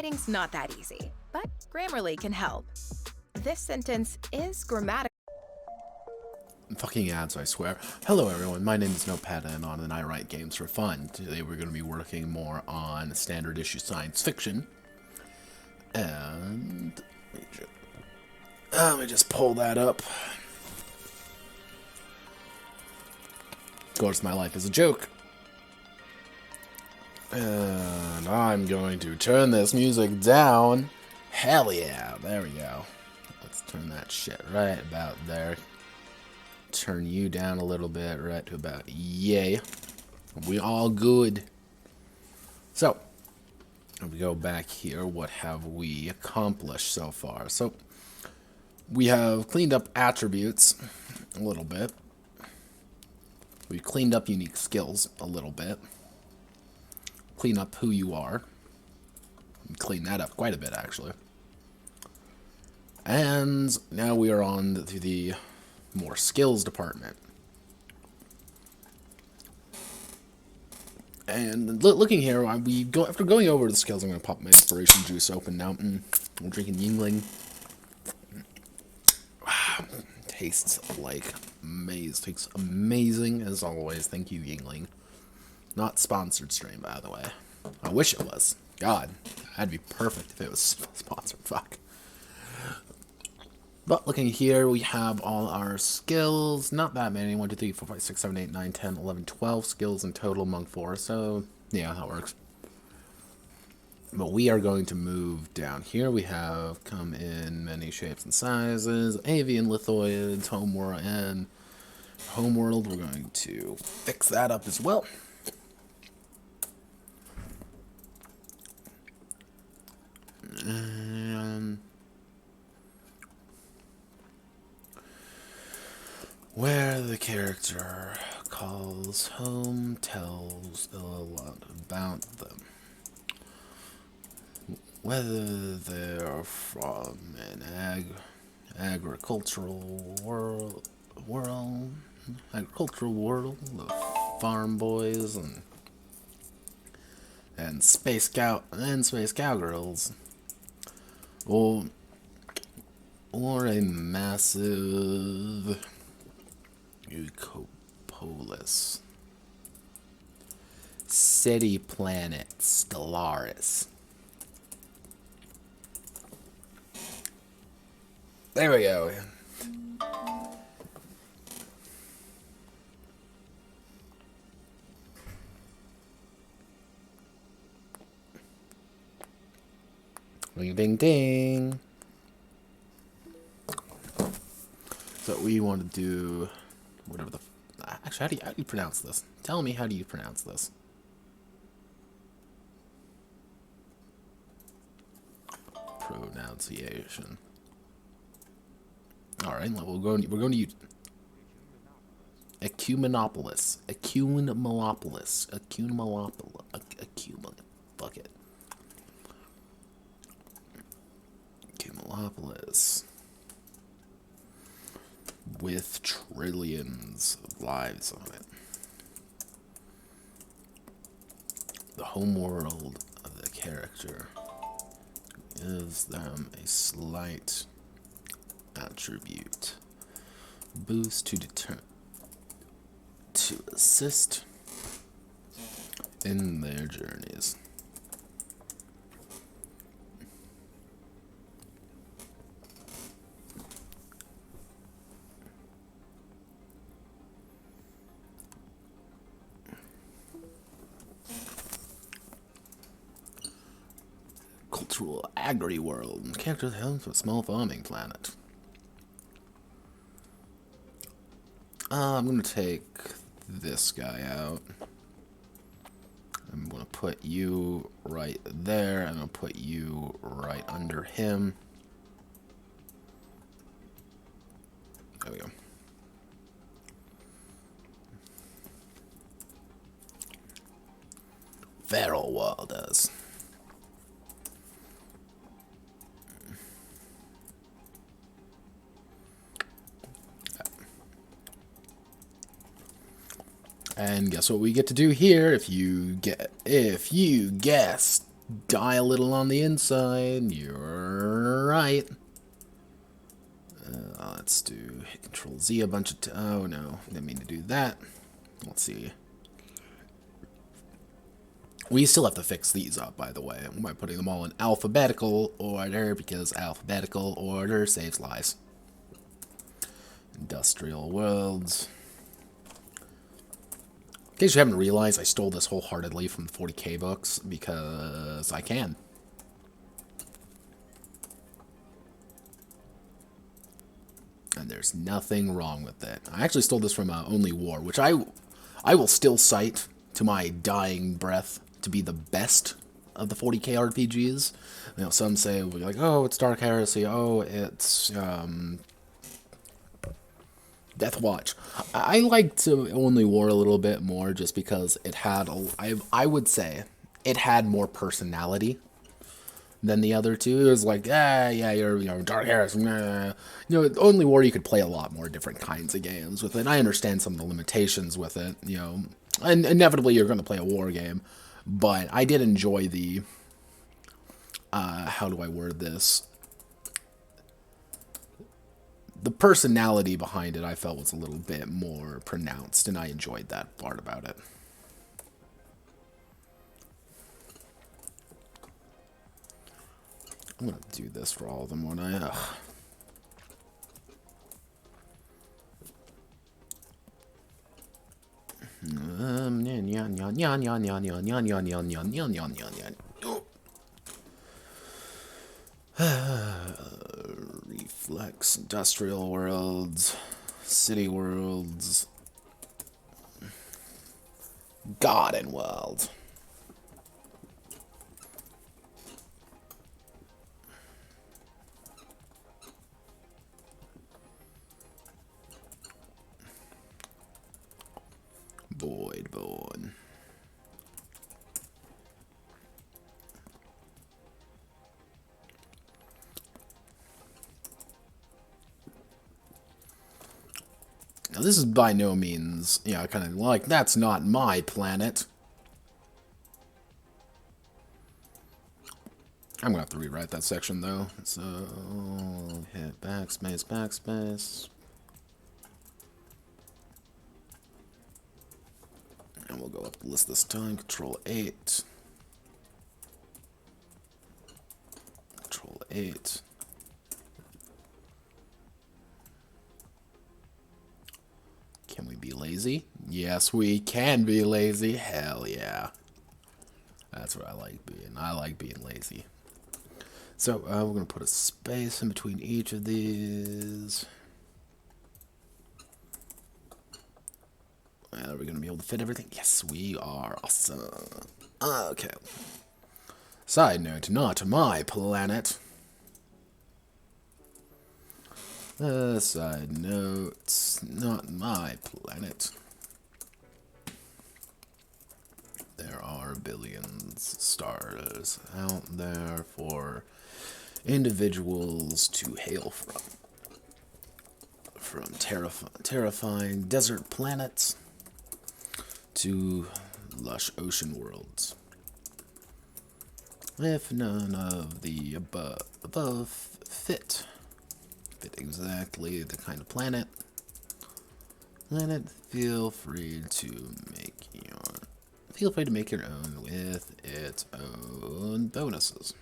writing's not that easy, but Grammarly can help. This sentence is grammatical. Fucking ads, I swear. Hello everyone, my name is Notepad Anon and I write games for fun. Today we're going to be working more on standard issue science fiction. And let me just pull that up. Of course, my life is a joke. And I'm going to turn this music down. Hell yeah, there we go. Let's turn that shit right about there. Turn you down a little bit, right to about yay. We all good. So, if we go back here, what have we accomplished so far? So, we have cleaned up attributes a little bit. We've cleaned up unique skills a little bit. Clean up who you are. Clean that up quite a bit, actually. And now we are on to the more skills department. And looking here, after going over the skills, I'm going to pop my inspiration juice open now. I'm drinking Yingling. Tastes like maize. Tastes amazing as always. Thank you, Yingling. Not sponsored stream, by the way. I wish it was. God, that'd be perfect if it was sponsored. Fuck. But looking here, we have all our skills. Not that many. 1, 2, 3, 4, 5, 6, 7, 8, 9, 10, 11, 12 skills in total among 4. So, yeah, that works. But we are going to move down here. We have come in many shapes and sizes. Avian, lithoids, homeworld, and homeworld. We're going to fix that up as well. And where the character calls home tells a lot about them. Whether they're from an agricultural world, the farm boys and space cowgirls, or a massive ecopolis, city planet Stellaris. There we go. Ring ding ding. So we want to do whatever the. Actually, how do you pronounce this? Tell me, how do you pronounce this? Pronunciation. All right, we're going to use Ecumenopolis. Fuck it. Ecumenopolis. With trillions of lives on it. The homeworld of the character gives them a slight attribute boost to assist in their journeys. Cultural agri-world. Character hails from a small farming planet. I'm going to take this guy out. I'm going to put you right there, and I'll put you right under him. There we go. Feral Wilders. And guess what we get to do here? If you guessed die a little on the inside. You're right. Let's do Control Z a bunch of oh no, didn't mean to do that. Let's see. We still have to fix these up, by the way, by putting them all in alphabetical order, because alphabetical order saves lives. Industrial worlds. In case you haven't realized, I stole this wholeheartedly from the 40k books, because I can. And there's nothing wrong with it. I actually stole this from Only War, which I will still cite to my dying breath to be the best of the 40k RPGs. You know, some say like, oh, it's Dark Heresy. Oh, it's Death Watch. I liked Only War a little bit more just because it had I would say it had more personality than the other two. It was like, yeah, you're, Dark Heresy. Only War you could play a lot more different kinds of games with it. I understand some of the limitations with it, and inevitably you're going to play a war game, but I did enjoy the, how do I word this? The personality behind it I felt was a little bit more pronounced, and I enjoyed that part about it. I'm gonna do this for all of them, won't I? Ugh. Reflex, industrial worlds, city worlds, garden world. Voidborn. Now, this is by no means, kind of like, that's not my planet. I'm gonna have to rewrite that section, though. So, hit backspace, backspace. And we'll go up the list this time. Control 8. Control 8. Can we be lazy? Yes, we can be lazy. Hell yeah. That's what I like being. I like being lazy. So, we're going to put a space in between each of these. Are we going to be able to fit everything? Yes, we are. Awesome. Okay. Side note, not my planet. Side note, not my planet. There are billions of stars out there for individuals to hail from. From terrifying desert planets to lush ocean worlds. If none of the above fit exactly the kind of planet, feel free to make your own with its own bonuses.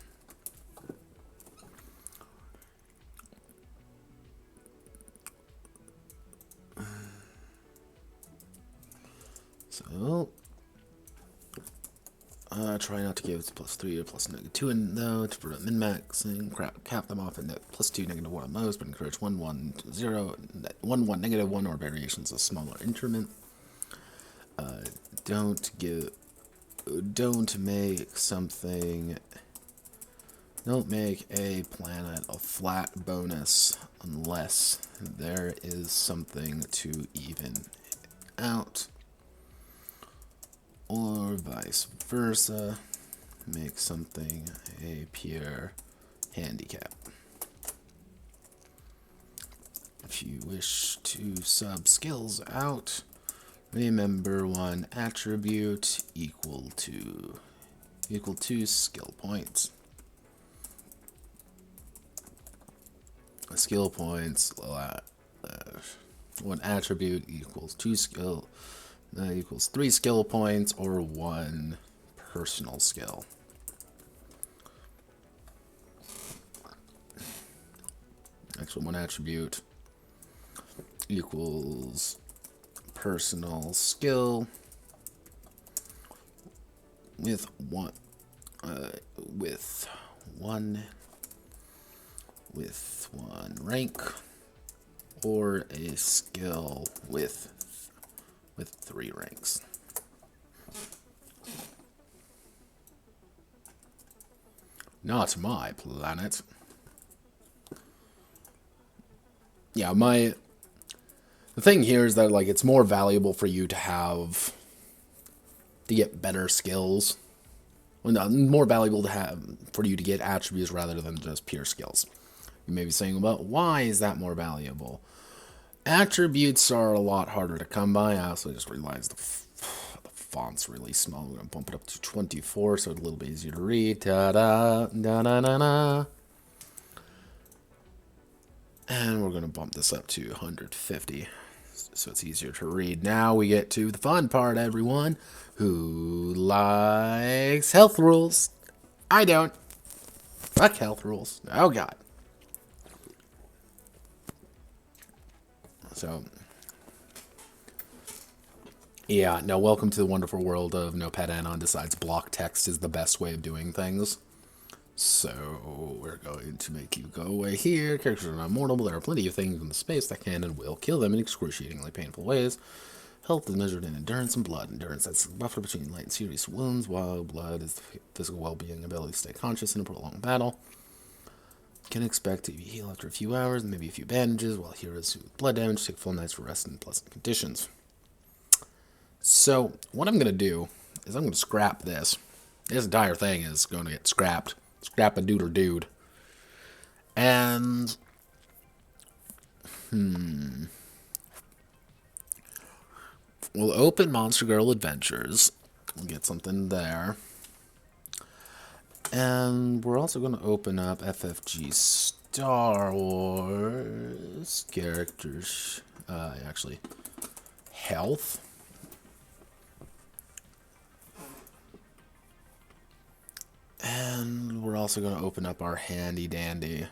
So, try not to give +3 or +2 in though to prevent min-maxing. Cap them off at +2, -1 on most, but encourage 1, 1, 0, 1, 1, -1, or variations of smaller increment. Don't make a planet a flat bonus unless there is something to even out. Or vice versa, make something a pure handicap. If you wish to sub skills out, remember one attribute equal to equal 2 skill points. Skill points, one attribute equals 2 skill, equals 3 skill points or 1 personal skill. Actually, one attribute equals personal skill with one rank, or a skill with 3 ranks. Not my planet. Yeah, the thing here is that, like, it's more valuable for you to get better skills. Well, no, more valuable for you to get attributes rather than just pure skills. You may be saying, well, why is that more valuable? Attributes are a lot harder to come by. I also just realized the font's really small. We're going to bump it up to 24 so it's a little bit easier to read. Ta-da, da-da-da-da. And we're going to bump this up to 150 so it's easier to read. Now we get to the fun part, everyone. Who likes health rules? I don't. Fuck health rules. Oh, God. So, yeah, no, welcome to the wonderful world of Notepad Anon decides block text is the best way of doing things. So, we're going to make you go away here. Characters are not mortal, but there are plenty of things in the space that can and will kill them in excruciatingly painful ways. Health is measured in endurance and blood. Endurance, that's the buffer between light and serious wounds, while blood is the physical well-being ability to stay conscious in a prolonged battle. Can expect to heal after a few hours and maybe a few bandages, while heroes with blood damage take full nights for rest in pleasant conditions. So, what I'm going to do is I'm going to scrap this. This entire thing is going to get scrapped. Scrap a dude. And, we'll open Monster Girl Adventures. We'll get something there. And we're also going to open up FFG Star Wars characters. Actually, health. And we're also going to open up our handy dandy.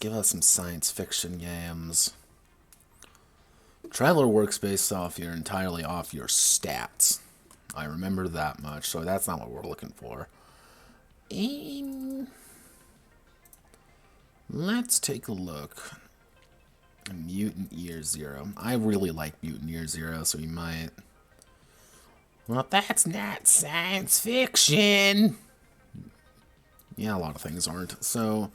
Give us some science fiction games. Traveler works based entirely off your stats. I remember that much, so that's not what we're looking for. Let's take a look. Mutant Year Zero. I really like Mutant Year Zero, so we might... Well, that's not science fiction! Yeah, a lot of things aren't. So,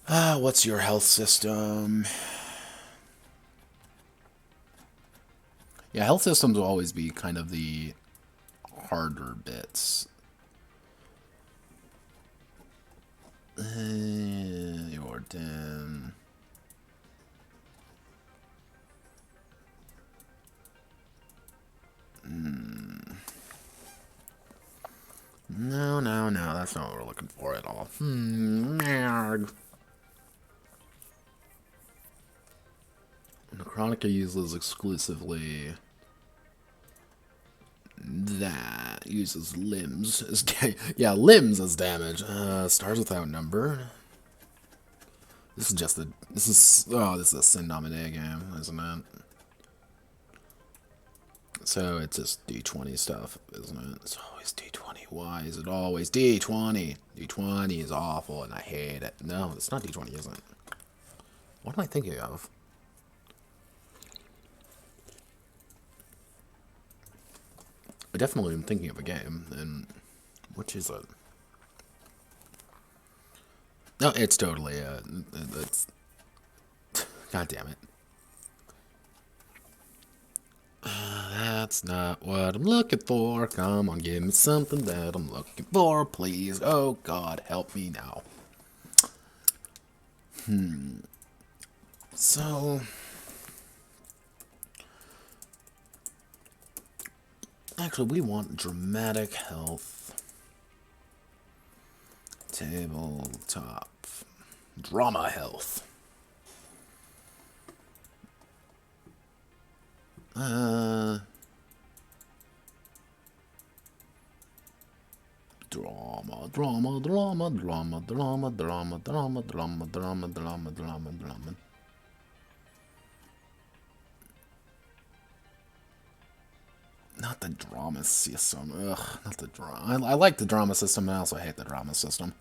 what's your health system? Yeah, health systems will always be kind of the harder bits. Jordan. No, that's not what we're looking for at all. Necronica uses exclusively that. Uses limbs as limbs as damage. Stars without number. This is a Sin Nominee game, isn't it? So it's just D20 stuff, isn't it? It's always D20. Why is it always D20? D20 is awful and I hate it. No, it's not D20, is it? What am I thinking of? I definitely am thinking of a game, and which is it? No, it's totally it's God damn it. That's not what I'm looking for. Come on, give me something that I'm looking for, please. Oh, God, help me now. So... Actually, we want dramatic health. Tabletop. Drama health. Drama. Not the drama system. Ugh, not the drama. I like the drama system, and I also hate the drama system.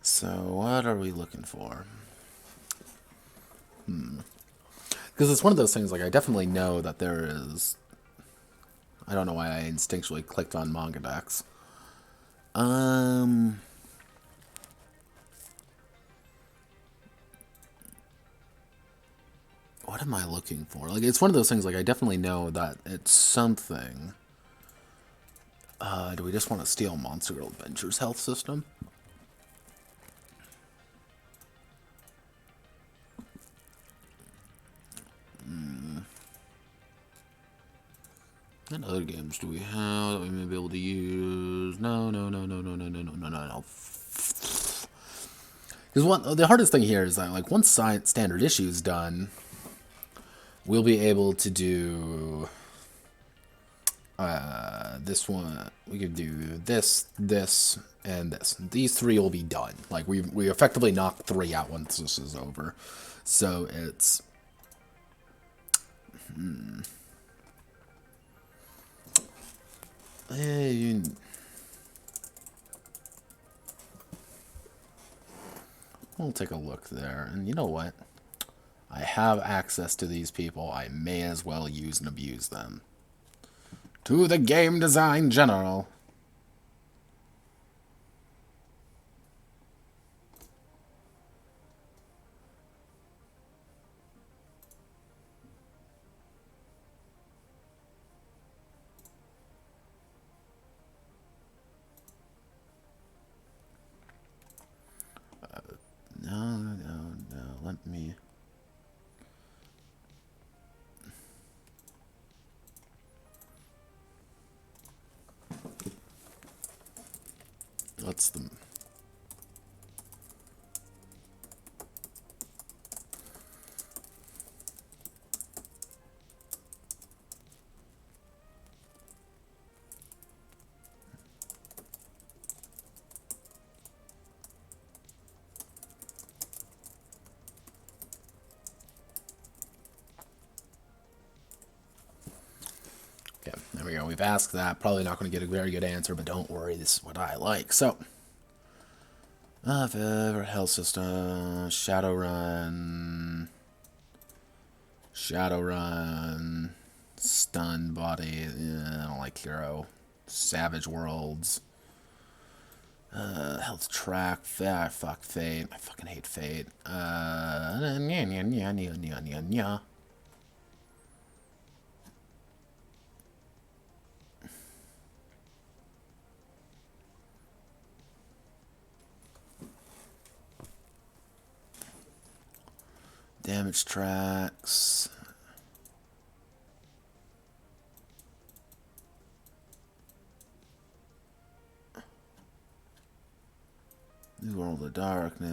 So, what are we looking for? Because it's one of those things, like, I definitely know that there is... I don't know why I instinctually clicked on manga decks. What am I looking for? Like, it's one of those things, like, I definitely know that it's something. Do we just want to steal Monster Girl Adventure's health system? What other games do we have that we may be able to use? No. Because the hardest thing here is that, like, once standard issue is done, we'll be able to do this one. We could do this, and this. These three will be done. Like, we effectively knock 3 out once this is over. So it's... Hey, we'll take a look there. And you know what? I have access to these people. I may as well use and abuse them. To the game design general. No. Let me... What's the... Okay, there we go. We've asked that. Probably not going to get a very good answer, but don't worry. This is what I like. So, favorite health system, Shadowrun, Stun Body. I don't like Hero. Savage Worlds. Health Track. Fuck Fate. I fucking hate Fate. Damage tracks. New World of Darkness.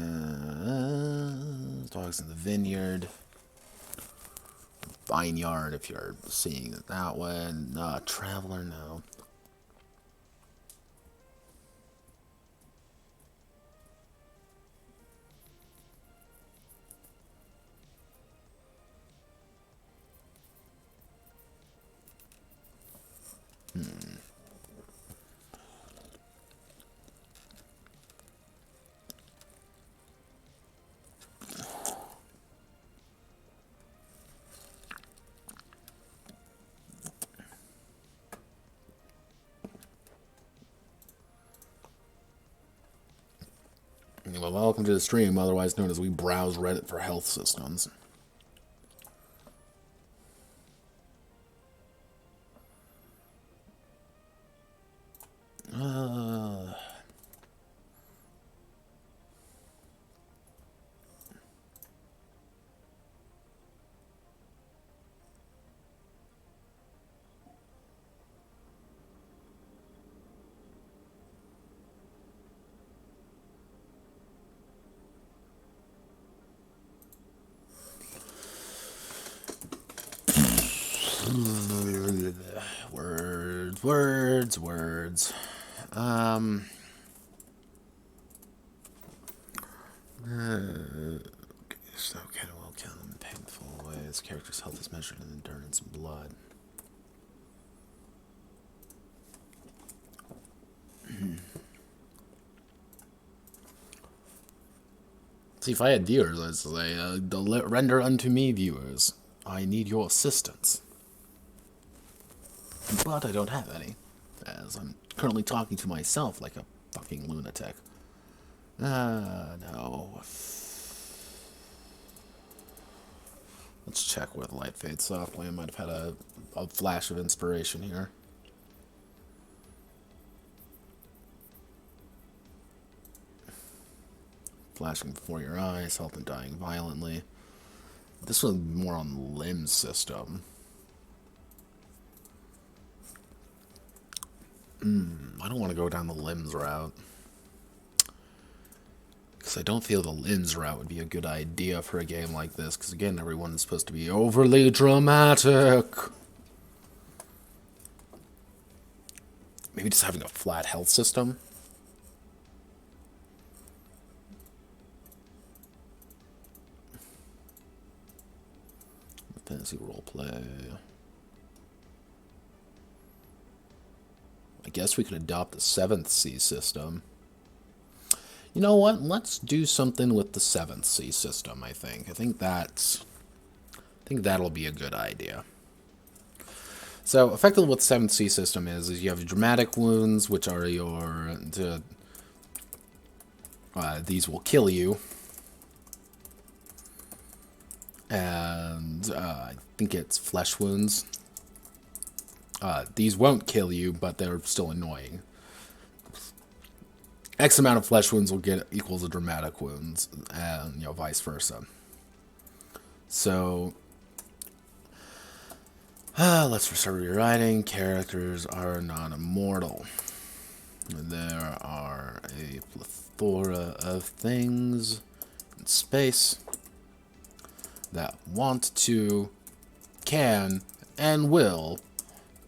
Dogs in the Vineyard. Vineyard, if you're seeing it that way. Traveler, no. Well, welcome to the stream, otherwise known as we browse Reddit for health systems. Words. So kind of well count them in painful ways. Character's health is measured in endurance and blood. See, if I had viewers, I'd say, render unto me, viewers. I need your assistance. But I don't have any, as I'm currently talking to myself like a fucking lunatic. No. Let's check where the light fades softly. I might have had a flash of inspiration here. Flashing before your eyes, health and dying violently. This was more on the limb system. I don't want to go down the limbs route. Because I don't feel the limbs route would be a good idea for a game like this. Because again, everyone is supposed to be overly dramatic. Maybe just having a flat health system. Fantasy roleplay. I guess we could adopt the 7th C system. You know what? Let's do something with the 7th C system, I think. I think that'll be a good idea. So, effectively what the 7th C system is you have dramatic wounds, which are your... these will kill you. And I think it's flesh wounds. These won't kill you, but they're still annoying. X amount of flesh wounds will get equals to dramatic wounds, and vice versa. So, let's restart rewriting. Characters are non-immortal. There are a plethora of things in space that want to, can, and will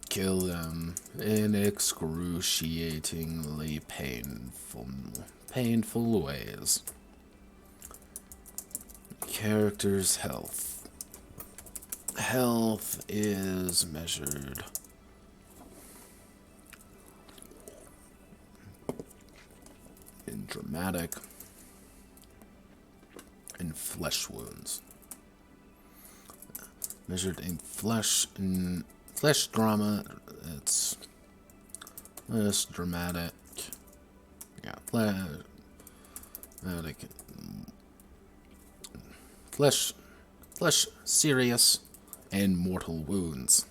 kill them in excruciatingly painful ways. Character's health. Health is measured in dramatic and flesh wounds. Measured in flesh drama, it's less dramatic. Yeah, flesh, serious, and mortal wounds.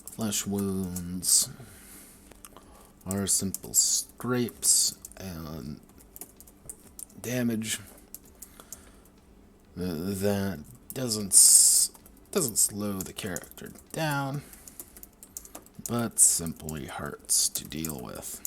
Flesh wounds are simple scrapes and damage that doesn't slow the character down, but simply hurts to deal with.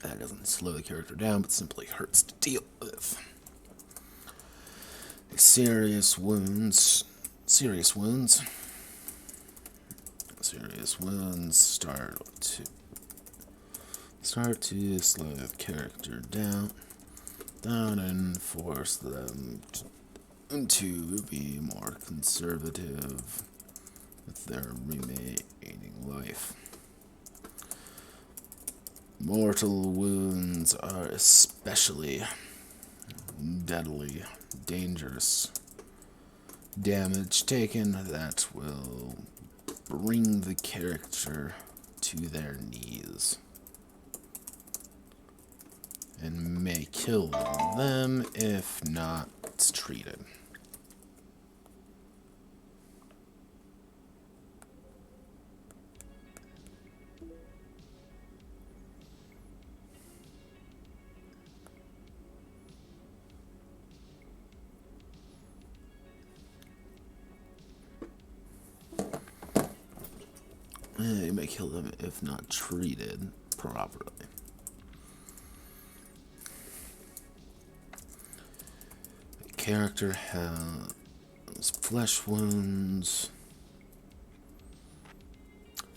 That doesn't slow the character down, but simply hurts to deal with. Serious wounds start to slow the character down and force them to be more conservative with their remaining life. Mortal wounds are especially deadly, dangerous. Damage taken that will bring the character to their knees and may kill them if not treated. You may kill them if not treated properly. The character has flesh wounds.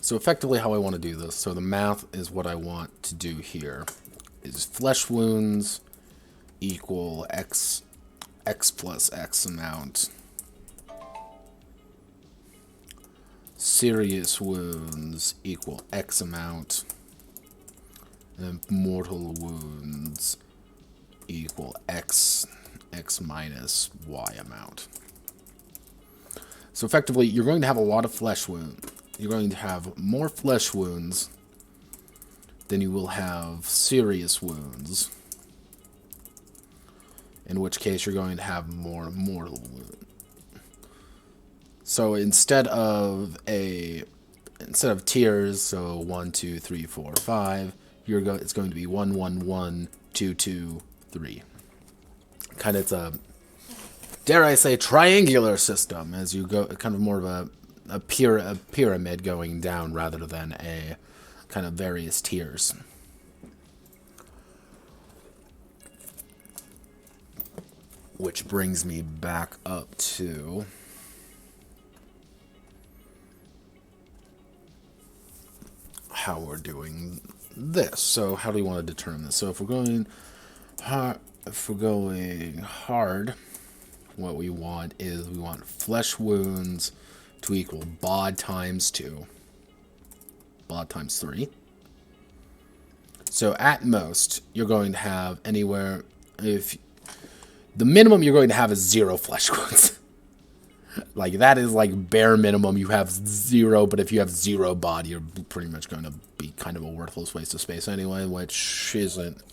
So effectively how I want to do this, so the math is what I want to do here, is flesh wounds equal x plus x amount. Serious wounds equal X amount, and mortal wounds equal X minus Y amount. So effectively, you're going to have a lot of flesh wounds. You're going to have more flesh wounds than you will have serious wounds, in which case you're going to have more mortal wounds. So instead of tiers, so 1, 2, 3, 4, 5, it's going to be 1, 1, 1, 2, 2, 3. Kind of, it's a, dare I say, triangular system as you go, kind of more of a pyramid going down rather than a kind of various tiers. Which brings me back up to how we're doing this. So how do we want to determine this? So if we're going hard, what we want is we want flesh wounds to equal bod times 2, bod times 3. So at most, you're going to have anywhere, if the minimum you're going to have is 0 flesh wounds. Like, that is like bare minimum. You have 0, but if you have 0 bod, you're pretty much going to be kind of a worthless waste of space anyway, which isn't.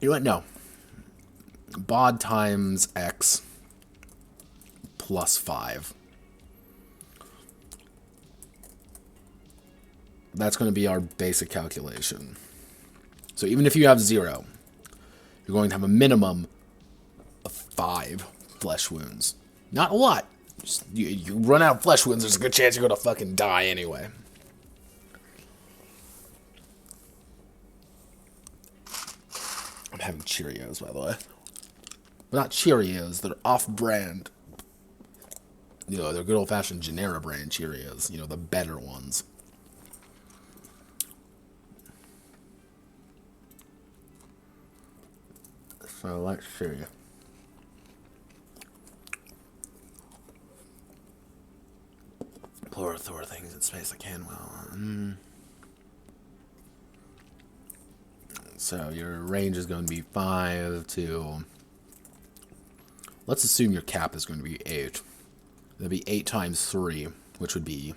You went, no. Bod times X plus 5. That's going to be our basic calculation. So even if you have 0, you're going to have a minimum of 5 flesh wounds. Not a lot. Just, you run out of flesh wounds, there's a good chance you're going to fucking die anyway. I'm having Cheerios, by the way. But not Cheerios, they're off-brand. You know, they're good old-fashioned Genera brand Cheerios. You know, the better ones. So let's see. Throw things in space I can. Well, so your range is going to be 5 to. Let's assume your cap is going to be 8. That'd be 8 times 3, which would be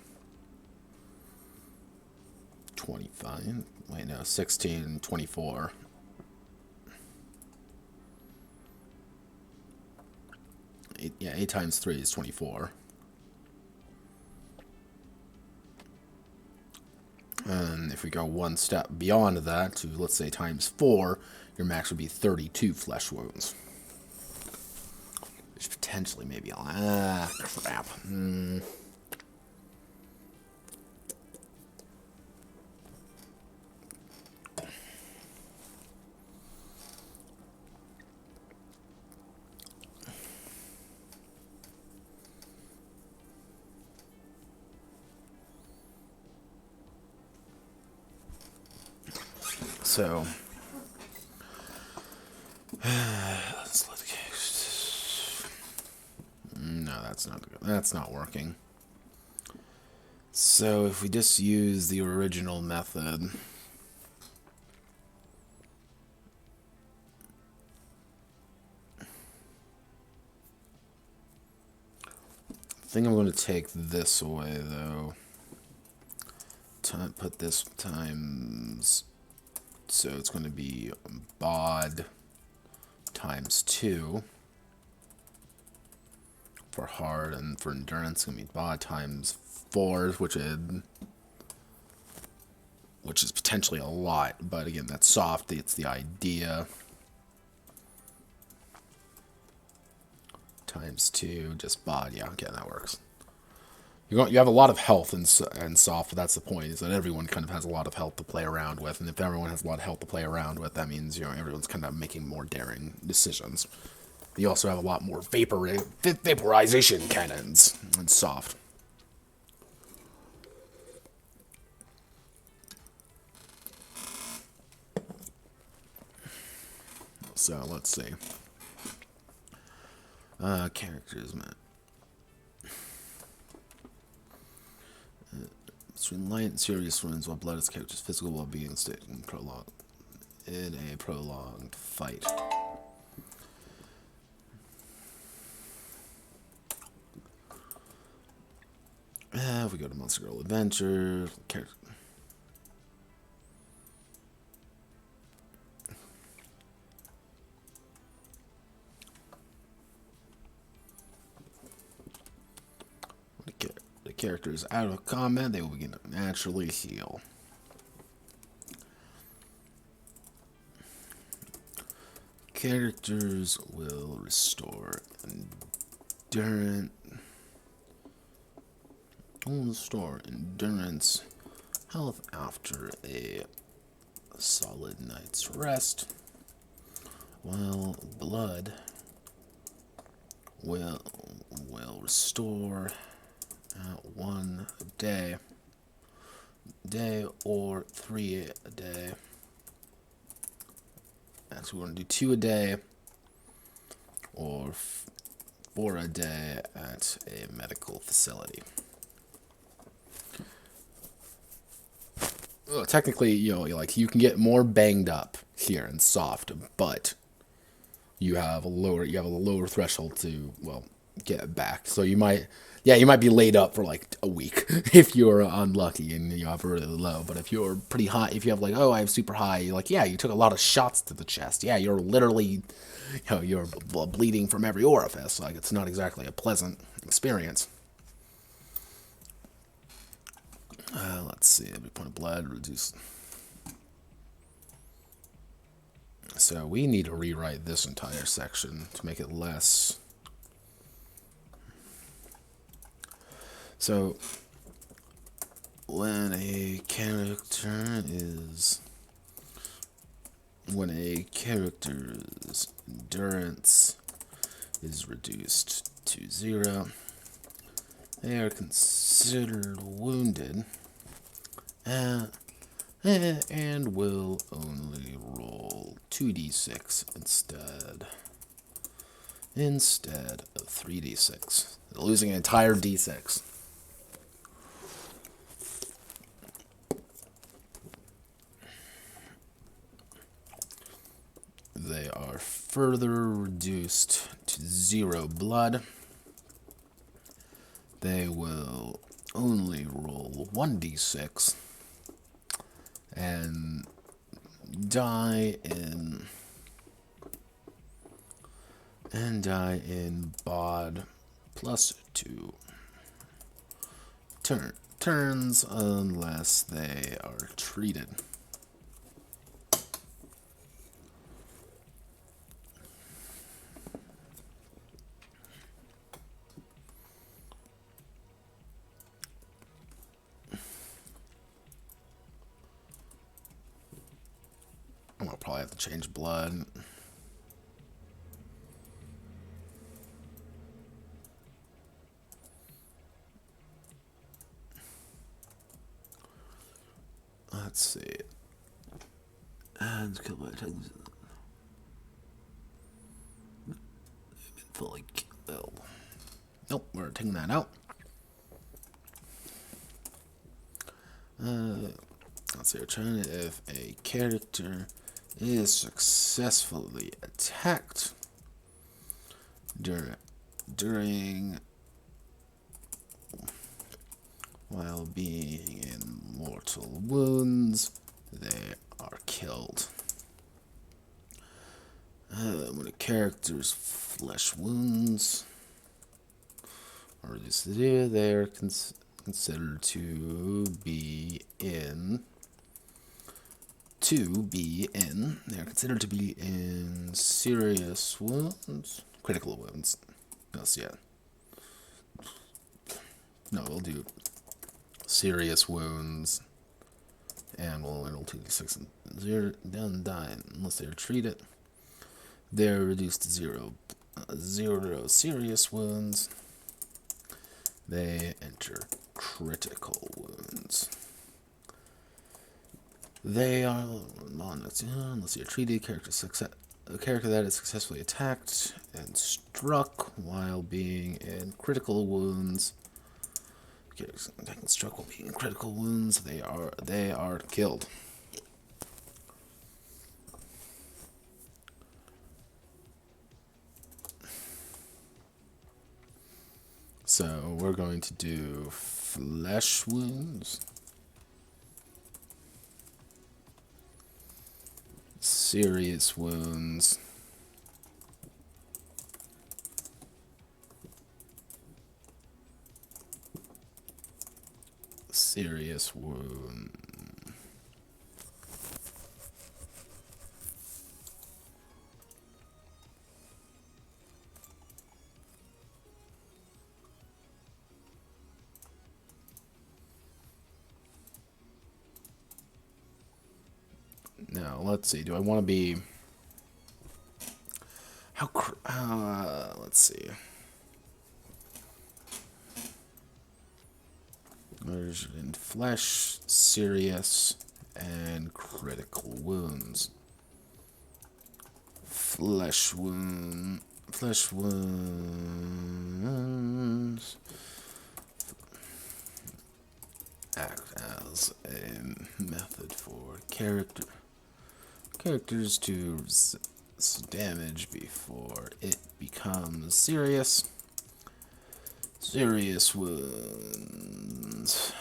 25. Wait, no, 16, 24. Yeah, 8 times 3 is 24. And if we go one step beyond that to, let's say, times 4, your max would be 32 flesh wounds. Which potentially maybe... crap. So, no, that's not working. So if we just use the original method, I think I'm going to take this away though. Put this times, so it's going to be bod times 2 for hard, and for endurance it's going to be bod times 4, which is potentially a lot, but again, that's soft. It's the idea. Times 2, just bod. Yeah, okay, that works. You have a lot of health and soft, but that's the point, is that everyone kind of has a lot of health to play around with, and if everyone has a lot of health to play around with, that means, you know, everyone's kind of making more daring decisions. You also have a lot more vaporization cannons and soft. So let's see. Characters, man. Between light and serious wounds, while blood is character's physical well-being state in a prolonged fight. If we go to Monster Girl Adventure, character. The character is out of combat, they will begin to naturally heal. Characters will restore endurance health after a solid night's rest, while blood will restore 1 day or 3 a day. Actually, we're going to do 2 a day or 4 a day at a medical facility. Well, technically, you know, like, you can get more banged up here in soft, but you have a lower threshold to, well, get back. So you might be laid up for like a week if you're unlucky and you have really low. But if you're pretty high, if you have like, oh, I have super high, you're like, yeah, you took a lot of shots to the chest. Yeah, you're literally, you know, you're bleeding from every orifice. Like, it's not exactly a pleasant experience. Let's see, every point of blood reduced. So we need to rewrite this entire section to make it less. So when a character's endurance is reduced to 0, they are considered wounded and will only roll 2d6 instead of 3d6. They're losing an entire d6. They are further reduced to 0 blood. They will only roll 1d6 and die in bod +2 turns unless they are treated. I'll probably have to change blood. Let's see. And kill by tongues. Fully killed. Nope, we're taking that out. Let's see, we're trying to, if a character is successfully attacked during while being in mortal wounds, they are killed. When a character's flesh wounds are reduced to zero, they are considered to be in. They are considered to be in serious wounds, critical wounds. Yes, yeah. No, we'll do serious wounds, and we'll roll 2d6 and 0 down die unless they are treated. They're reduced to zero serious wounds. They enter critical wounds. They are unless you're treated. A character that is successfully attacked and struck while being in critical wounds. Struck while being in critical wounds. They are killed. So we're going to do flesh wounds, serious wounds, serious wound. Now, let's see. Do I want to be... let's see. There's in flesh, serious, and critical wounds. Flesh wounds. Act as a method for characters to resist damage before it becomes serious. Serious wounds.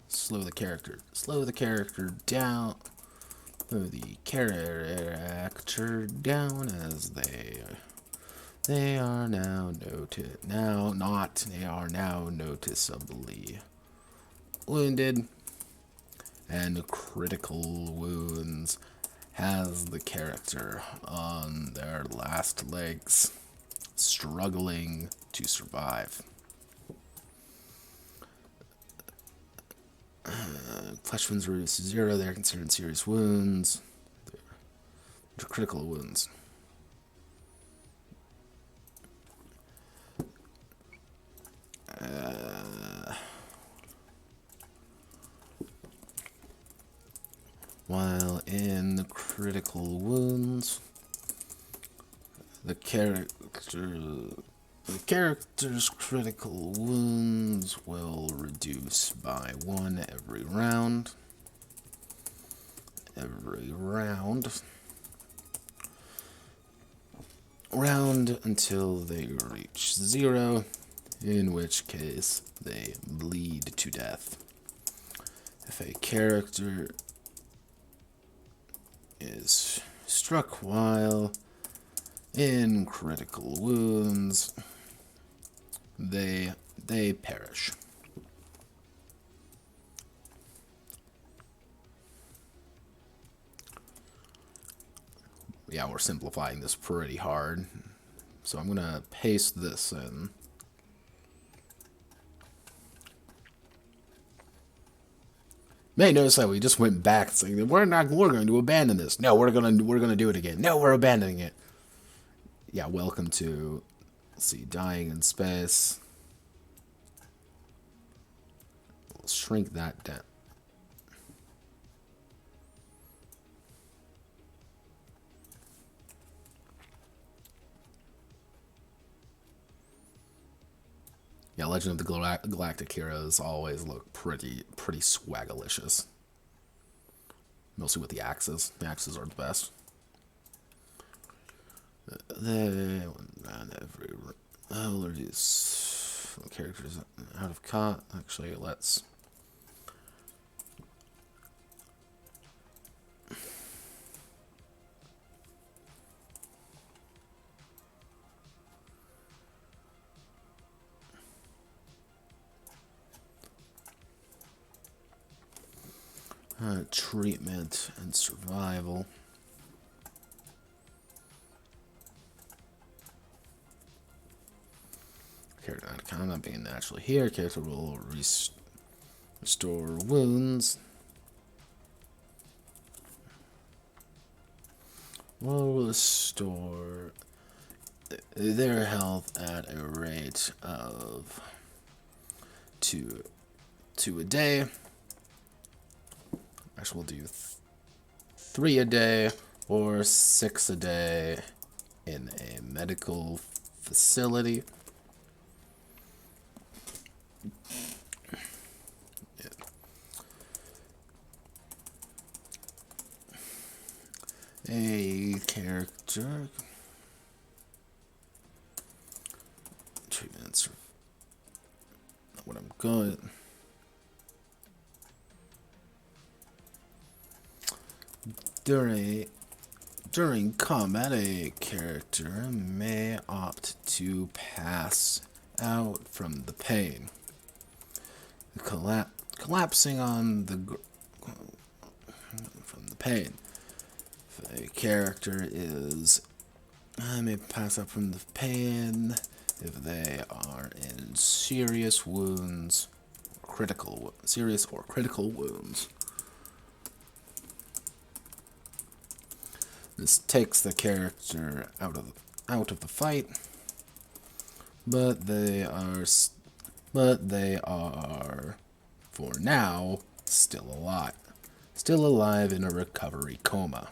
Slow the character down. Slow the character down as they are now noticeably wounded. And critical wounds has the character on their last legs, struggling to survive. Flesh wounds reduced to 0. They're considered serious wounds. They're critical wounds. While in the critical wounds, the character's critical wounds will reduce by 1 every round. Round until they reach 0, in which case they bleed to death. If a character is struck while in critical wounds, they perish. Yeah, we're simplifying this pretty hard, so I'm gonna paste this in. May notice that we just went back saying we're going to abandon this. No, we're gonna do it again. No, we're abandoning it. Yeah, welcome to, let's see, dying in space. We'll shrink that down. Yeah, Legend of the Galactic Heroes always look pretty swagalicious. Mostly with the axes. The axes are the best. These characters out of cot. Actually, let's. Treatment and survival. Character out of combat being naturally here. Character will restore wounds. Will restore their health at a rate of two a day. Actually, we'll do 3 a day or 6 a day in a medical facility. A character treatments. What I'm going. During combat, a character may opt to pass out from the pain, collapsing on the from the pain. If a character may pass out from the pain if they are in serious wounds, serious or critical wounds. This takes the character out of the fight, but they are for now still alive in a recovery coma.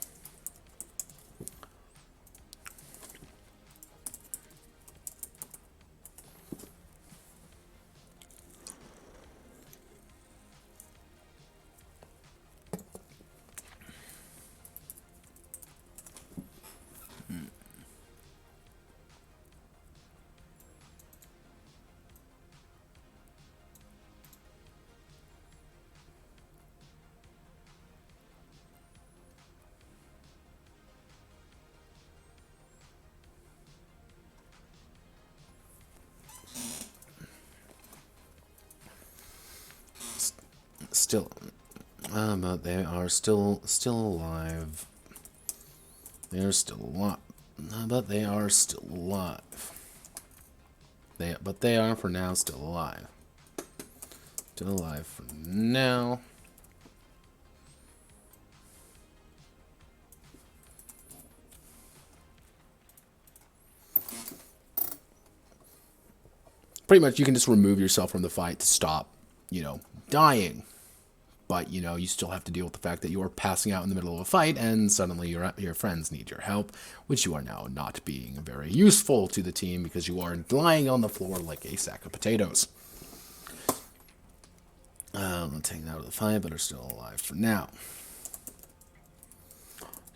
But they are still alive. They are still alive. But they are still alive. But they are for now still alive. Still alive for now. Pretty much, you can just remove yourself from the fight to stop, dying. But, you still have to deal with the fact that you are passing out in the middle of a fight, and suddenly your friends need your help, which you are now not being very useful to the team because you are lying on the floor like a sack of potatoes. Taken out of the fight, but are still alive for now.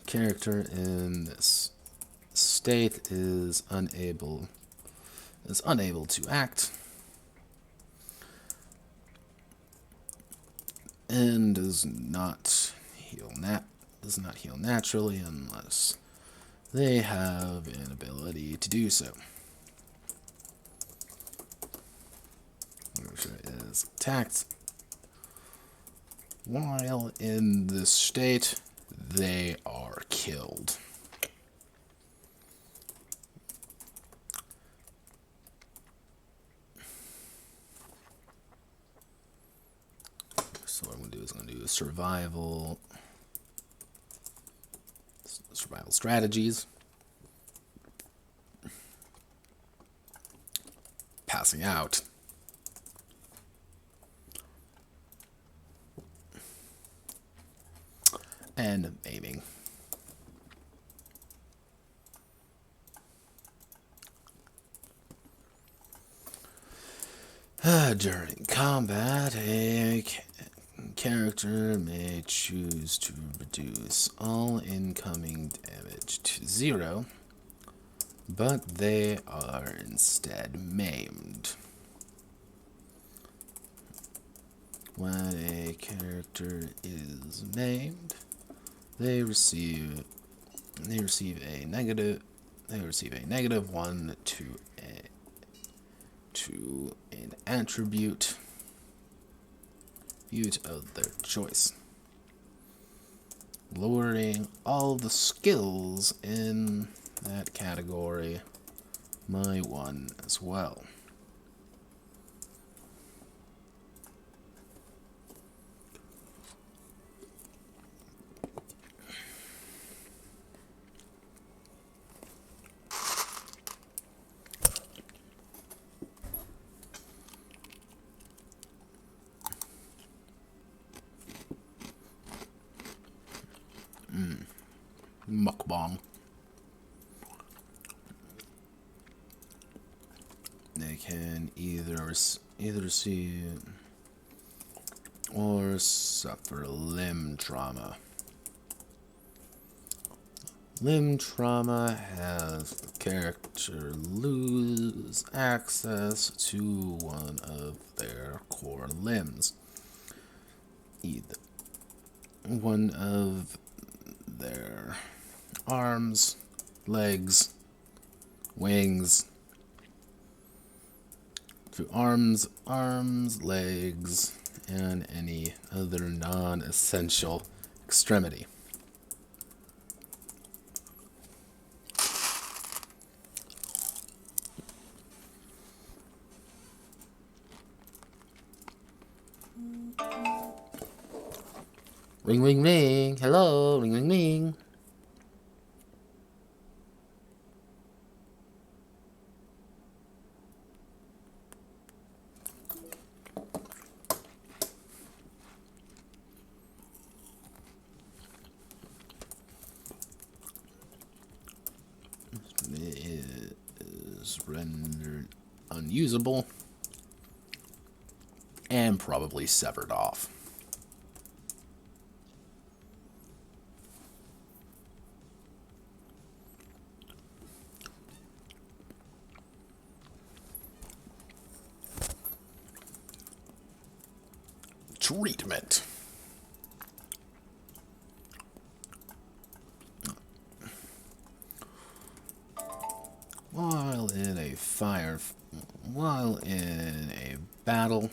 Character in this state is unable to act. And does not heal naturally unless they have an ability to do so. Which is attacked. While in this state, they are killed. So what I'm going to do is I'm going to do survival strategies. Passing out. And aiming. During combat, a character may choose to reduce all incoming damage to 0, but they are instead maimed. When a character is maimed, they receive a negative -1 to an attribute of their choice, lowering all the skills in that category by 1 as well. Mukbang. They can either receive or suffer limb trauma. Limb trauma has the character lose access to one of their core limbs. Either one of their arms, legs, wings, to arms, legs, and any other non-essential extremity. Ring, ring, ring. Hello, ring, ring, ring. It is rendered unusable and probably severed off. Treatment. While in a battle,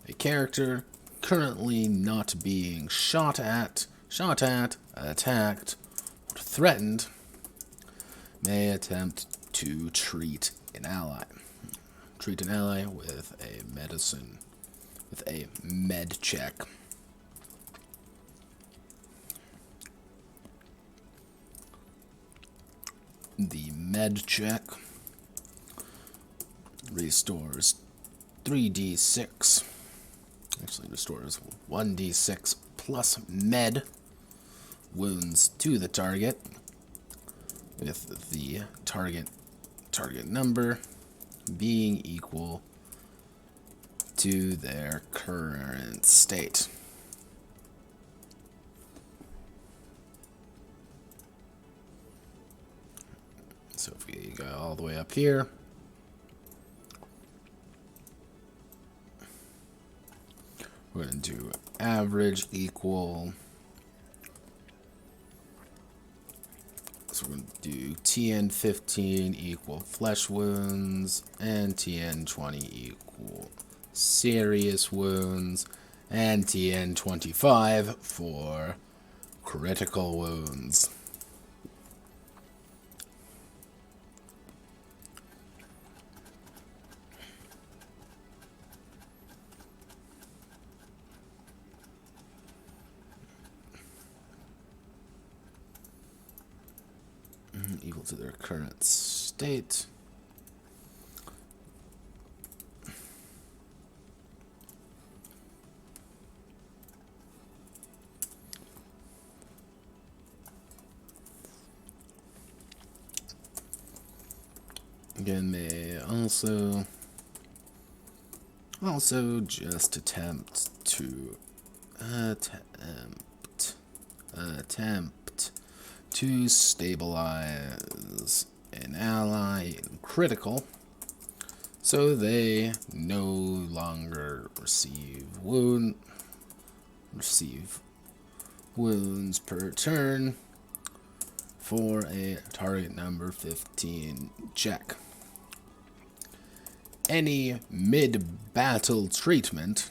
a character currently not being shot at, attacked, or threatened may attempt to treat an ally. Treat an ally with a med check. The med check restores 3d6. Actually restores 1d6 plus med wounds to the target, with the target number being equal to their current state. So if we go all the way up here, we're going to do average equal. So we're going to do TN15 equal flesh wounds, and TN20 equal serious wounds, and TN25 for critical wounds. Equal to their current state. Again, may also Also, just attempt to stabilize an ally in critical, so they no longer receive wounds per turn for a target number 15 check. Any mid-battle treatment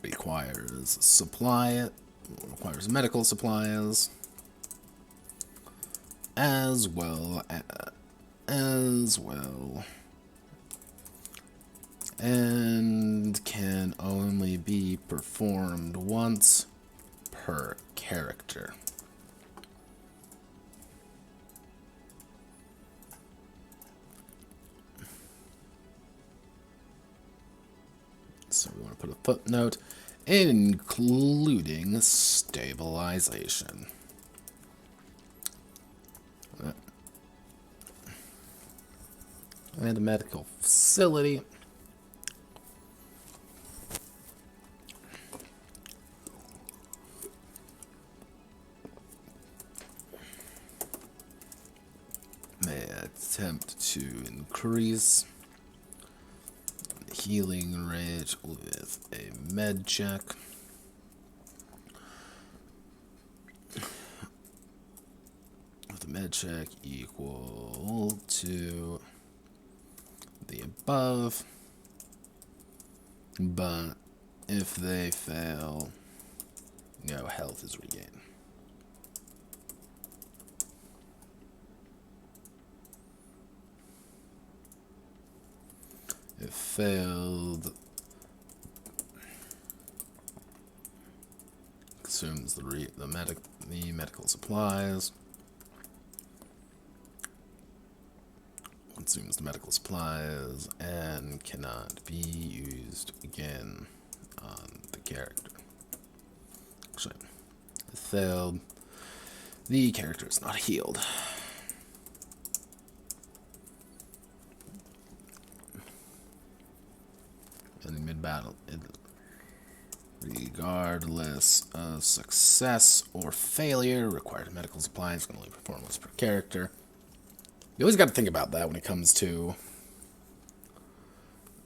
requires medical supplies as well, and can only be performed once per character. So we want to put a footnote, including stabilization. And a medical facility. May attempt to increase healing rate with a med check. With a med check equal to the above, but if they fail, no health is regained. If failed, consumes the medical supplies. Consumes the medical supplies and cannot be used again on the character. Actually, if failed, the character is not healed. In mid-battle, regardless of success or failure, required medical supplies can only perform once per character. You always got to think about that when it comes to...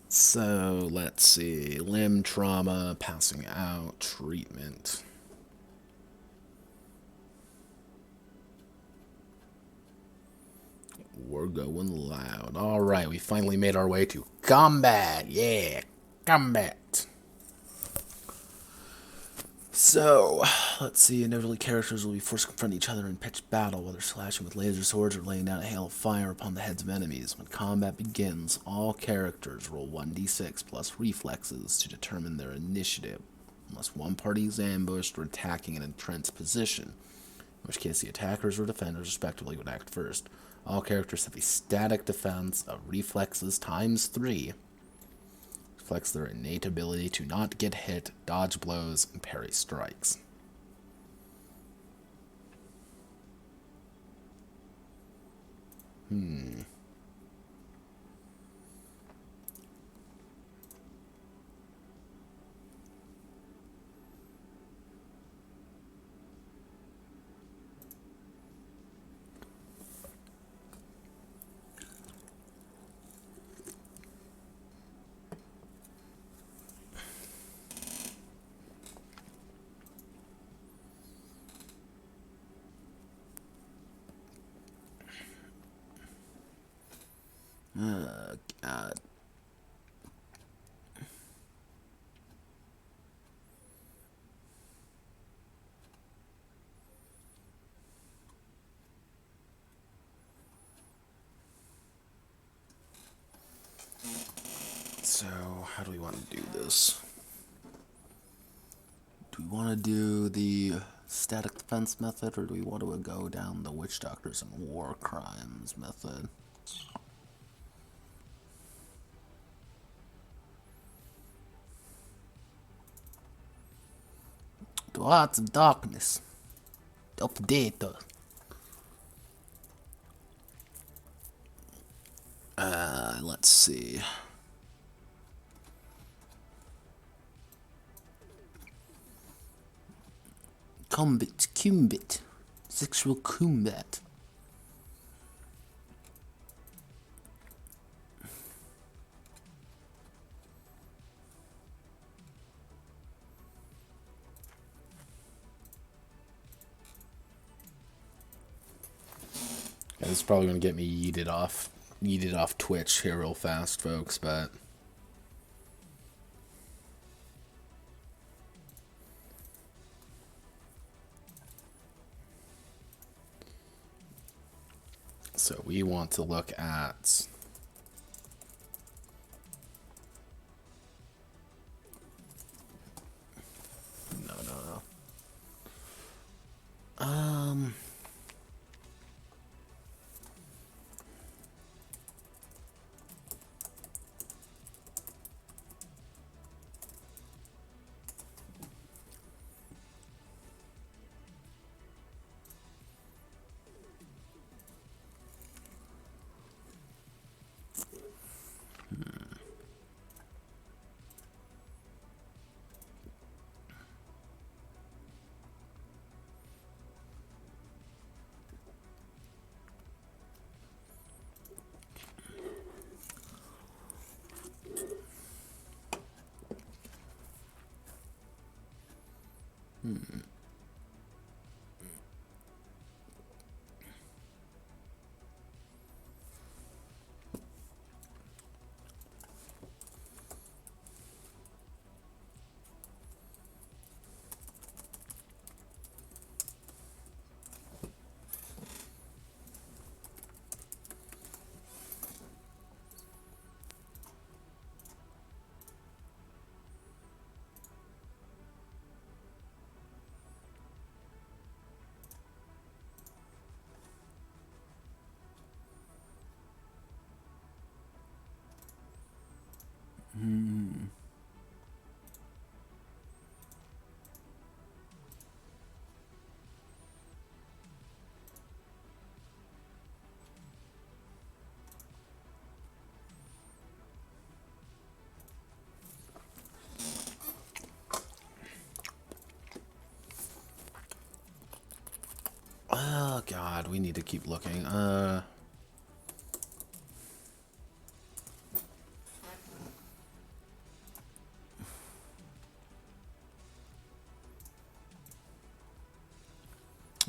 So, let's see. Limb trauma, passing out, treatment. We're going loud. Alright, we finally made our way to combat. Yeah, combat. So, let's see. Inevitably, characters will be forced to confront each other in pitched battle, whether slashing with laser swords or laying down a hail of fire upon the heads of enemies. When combat begins, all characters roll 1d6 plus reflexes to determine their initiative, unless one party is ambushed or attacking an entrenched position, in which case the attackers or defenders respectively would act first. All characters have a static defense of reflexes times 3. Reflects their innate ability to not get hit, dodge blows, and parry strikes. Oh, God. So, how do we want to do this? Do we want to do the static defense method, or do we want to go down the witch doctors and war crimes method? The arts of darkness. Update. Let's see. Combat. Sexual combat. Yeah, this is probably going to get me yeeted off Twitch here real fast, folks, but... So we want to look at... No. Oh, God, we need to keep looking.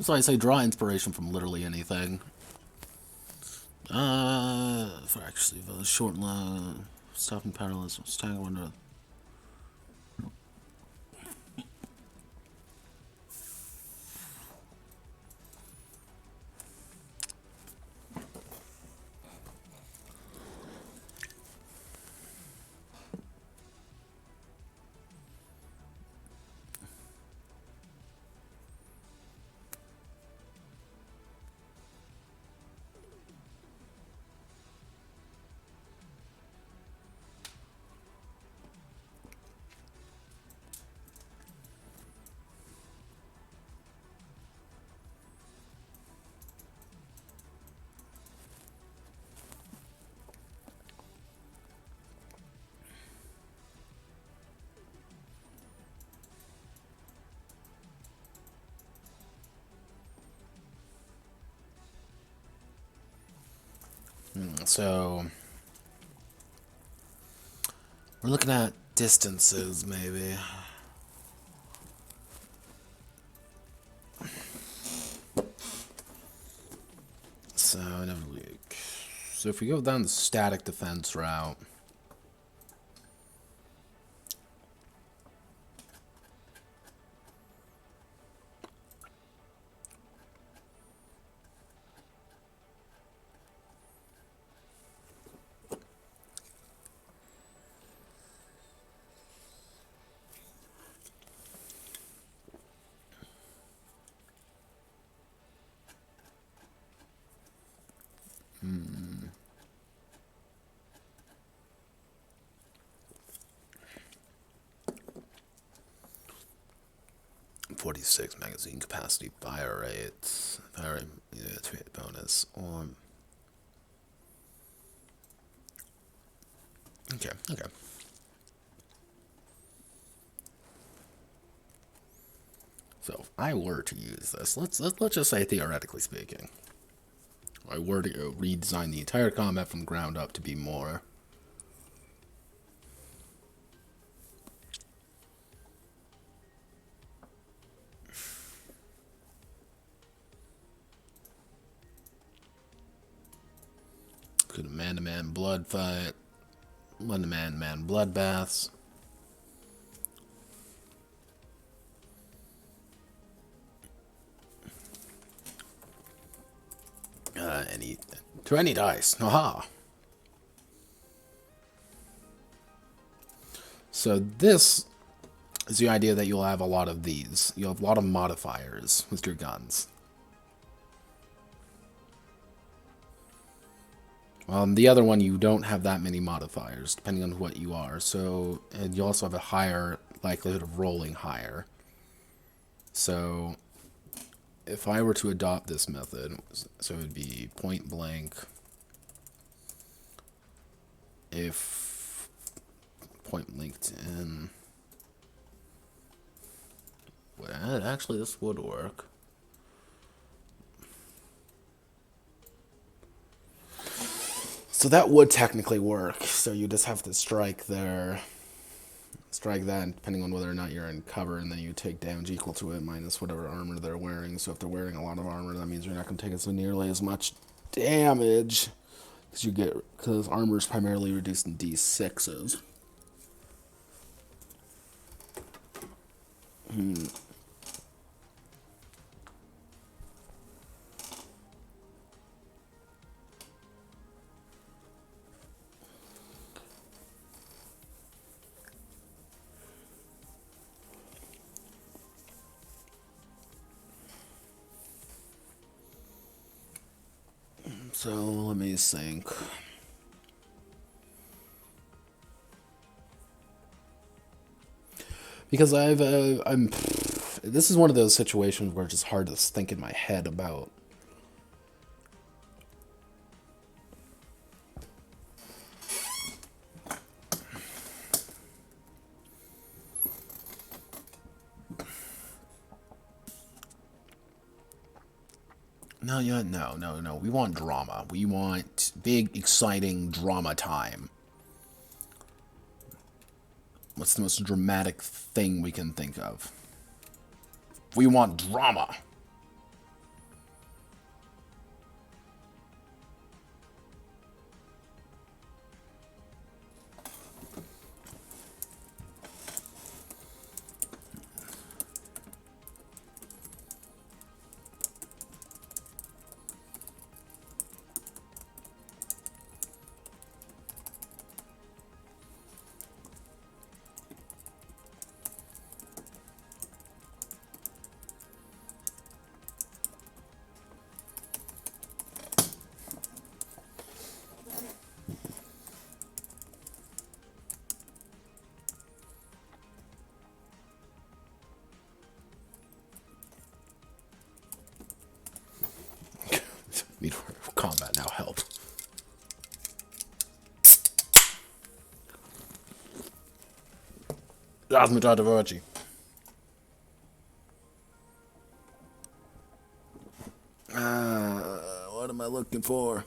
So I say draw inspiration from literally anything. For actually the short line, stopping parallelism, stagger window. So we're looking at distances, maybe. So if we go down the static defense route, hmm. 46 magazine capacity, fire rate, fire rate bonus, Okay, okay. So if I were to use this, let's just say theoretically speaking, I were to redesign the entire combat from the ground up to be more could man-to-man blood fight, man-to-man bloodbaths. Any dice. Aha. So this is the idea that you'll have a lot of these. You'll have a lot of modifiers with your guns. The other one, you don't have that many modifiers, depending on what you are. So, and you also have a higher likelihood of rolling higher. So, if I were to adopt this method, so it would be point blank. If point linked in, well, actually, this would work. So that would technically work. So you just have to strike there, strike that, and depending on whether or not you're in cover, and then you take damage equal to it minus whatever armor they're wearing. So if they're wearing a lot of armor, that means you're not going to take so nearly as much damage because armor is primarily reduced in D6s. So let me think. Because this is one of those situations where it's just hard to think in my head about. No. We want drama. We want big, exciting drama time. What's the most dramatic thing we can think of? We want drama. Combat now help. Razmutadavarchi. What am I looking for?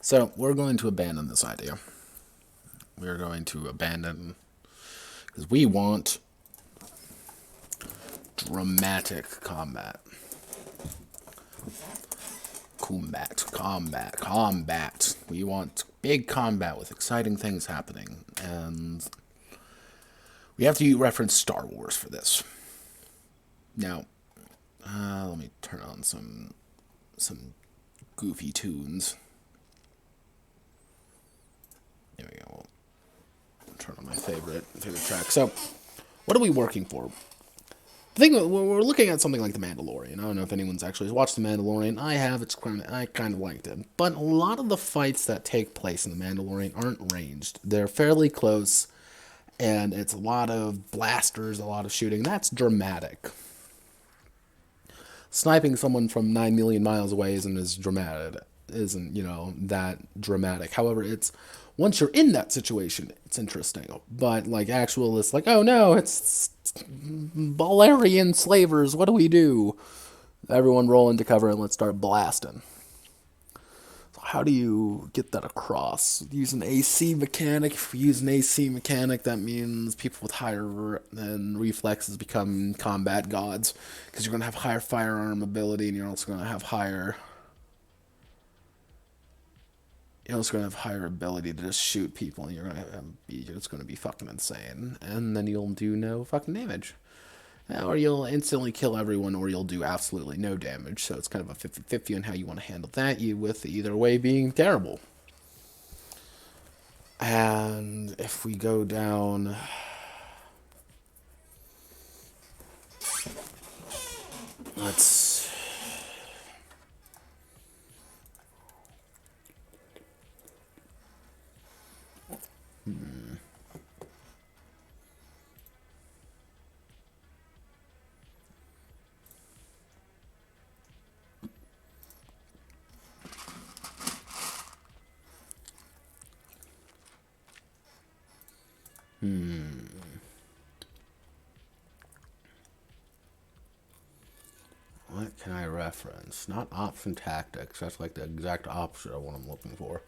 So, we're going to abandon this idea. We're going to abandon, because we want dramatic combat. Combat. We want big combat with exciting things happening. And we have to reference Star Wars for this. Now, let me turn on some goofy tunes. There we go. I'll turn on my favorite track. So, what are we working for? The thing, we're looking at something like The Mandalorian. I don't know if anyone's actually watched The Mandalorian. I have. I kind of liked it. But a lot of the fights that take place in The Mandalorian aren't ranged. They're fairly close, and it's a lot of blasters, a lot of shooting. That's dramatic. Sniping someone from 9 million miles away isn't as dramatic, isn't, you know, that dramatic. However, it's once you're in that situation, it's interesting. But like actual, it's like, oh no, it's Balerian slavers. What do we do? Everyone roll into cover and let's start blasting. So how do you get that across? Use an AC mechanic. If you use an AC mechanic, that means people with higher than reflexes become combat gods, because you're going to have higher firearm ability, and you're also going to have higher... You're also going to have higher ability to just shoot people, and it's going to be fucking insane. And then you'll do no fucking damage. Or you'll instantly kill everyone, or you'll do absolutely no damage. So it's kind of a 50-50 on how you want to handle that, with either way being terrible. And if we go down... Let's... What can I reference? Not option tactics. That's like the exact opposite of what I'm looking for.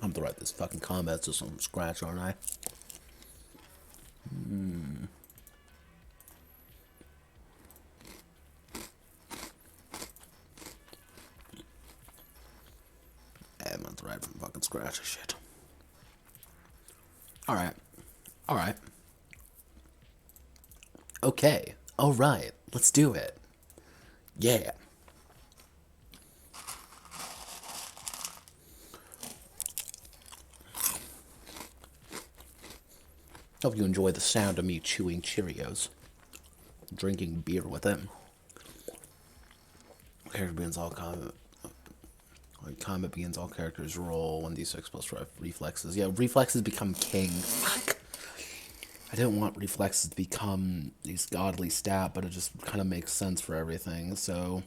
I'm gonna write this fucking combat system from scratch, aren't I? I'm gonna write from fucking scratch. Shit. Alright. Alright. Okay. Alright. Let's do it. Yeah. Hope you enjoy the sound of me chewing Cheerios. Drinking beer with them. Character begins all combat. Combat begins, all characters roll 1d6 plus reflexes. Yeah, reflexes become king. Fuck. I didn't want reflexes to become these godly stat, but it just kind of makes sense for everything, so...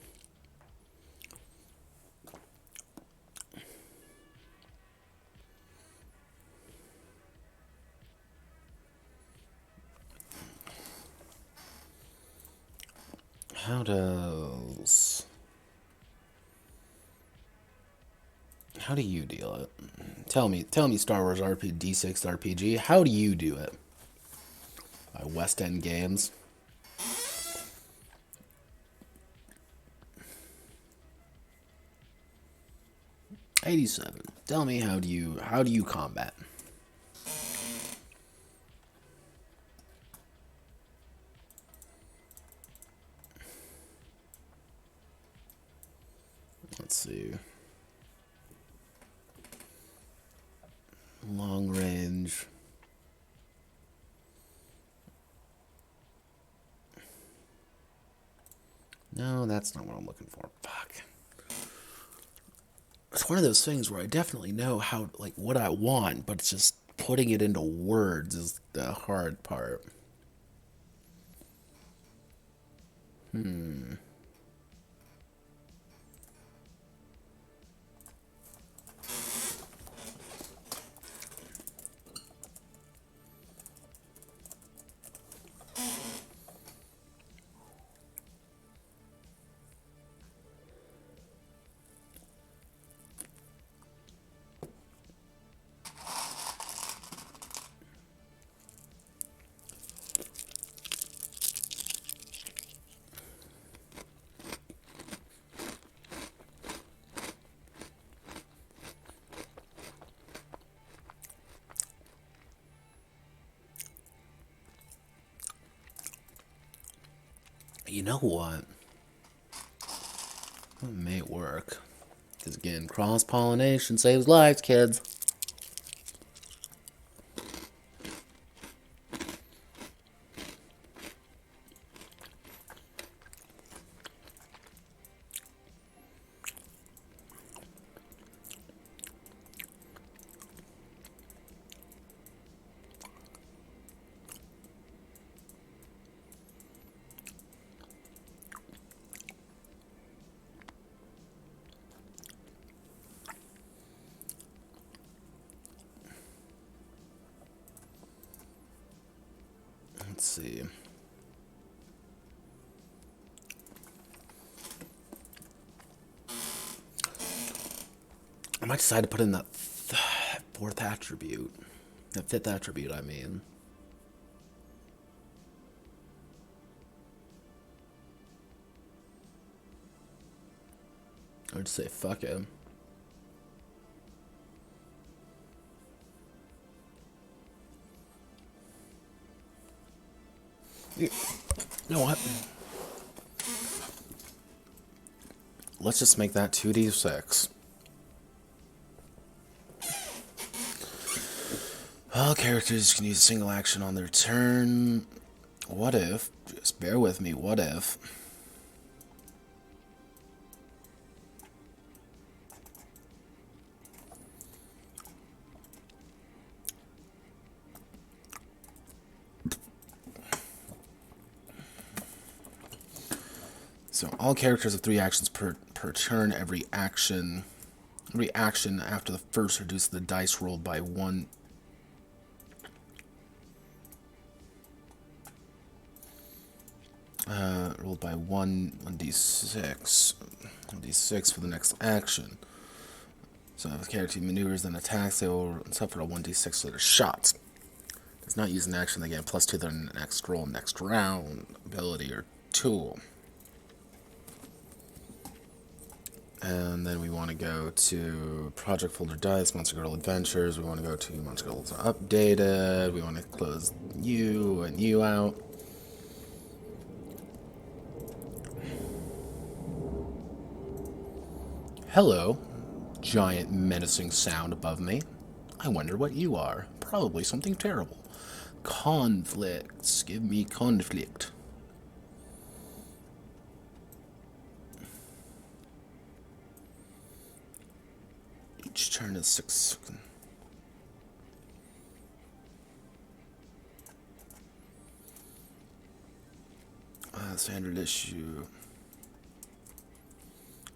How do you deal it? Tell me, Star Wars D6 RPG. How do you do it? By West End Games. '87. Tell me, how do you combat? Let's see. Long range. No, that's not what I'm looking for. Fuck. It's one of those things where I definitely know how, like, what I want, but it's just putting it into words is the hard part. You know what? It may work. Because again, cross-pollination saves lives, kids. see. I might decide to put in that fourth attribute. That fifth attribute, I mean. I would say fuck it. You know what? Let's just make that 2d6. All characters can use a single action on their turn. What if, just bear with me, what if so all characters have 3 actions per turn. Every action after the first reduces the dice rolled by 1. Rolled by 1d6 for the next action. So if the character maneuvers and attacks, they will suffer a 1d6 for their shots. Does not use an action, they get +2 to their next roll, next round, ability or tool. And then we want to go to Project Folder Dice, Monster Girl Adventures. We want to go to Monster Girls Updated. We want to close you and you out. Hello, giant menacing sound above me. I wonder what you are. Probably something terrible. Conflicts. Give me conflict. Each turn is 6. Standard issue.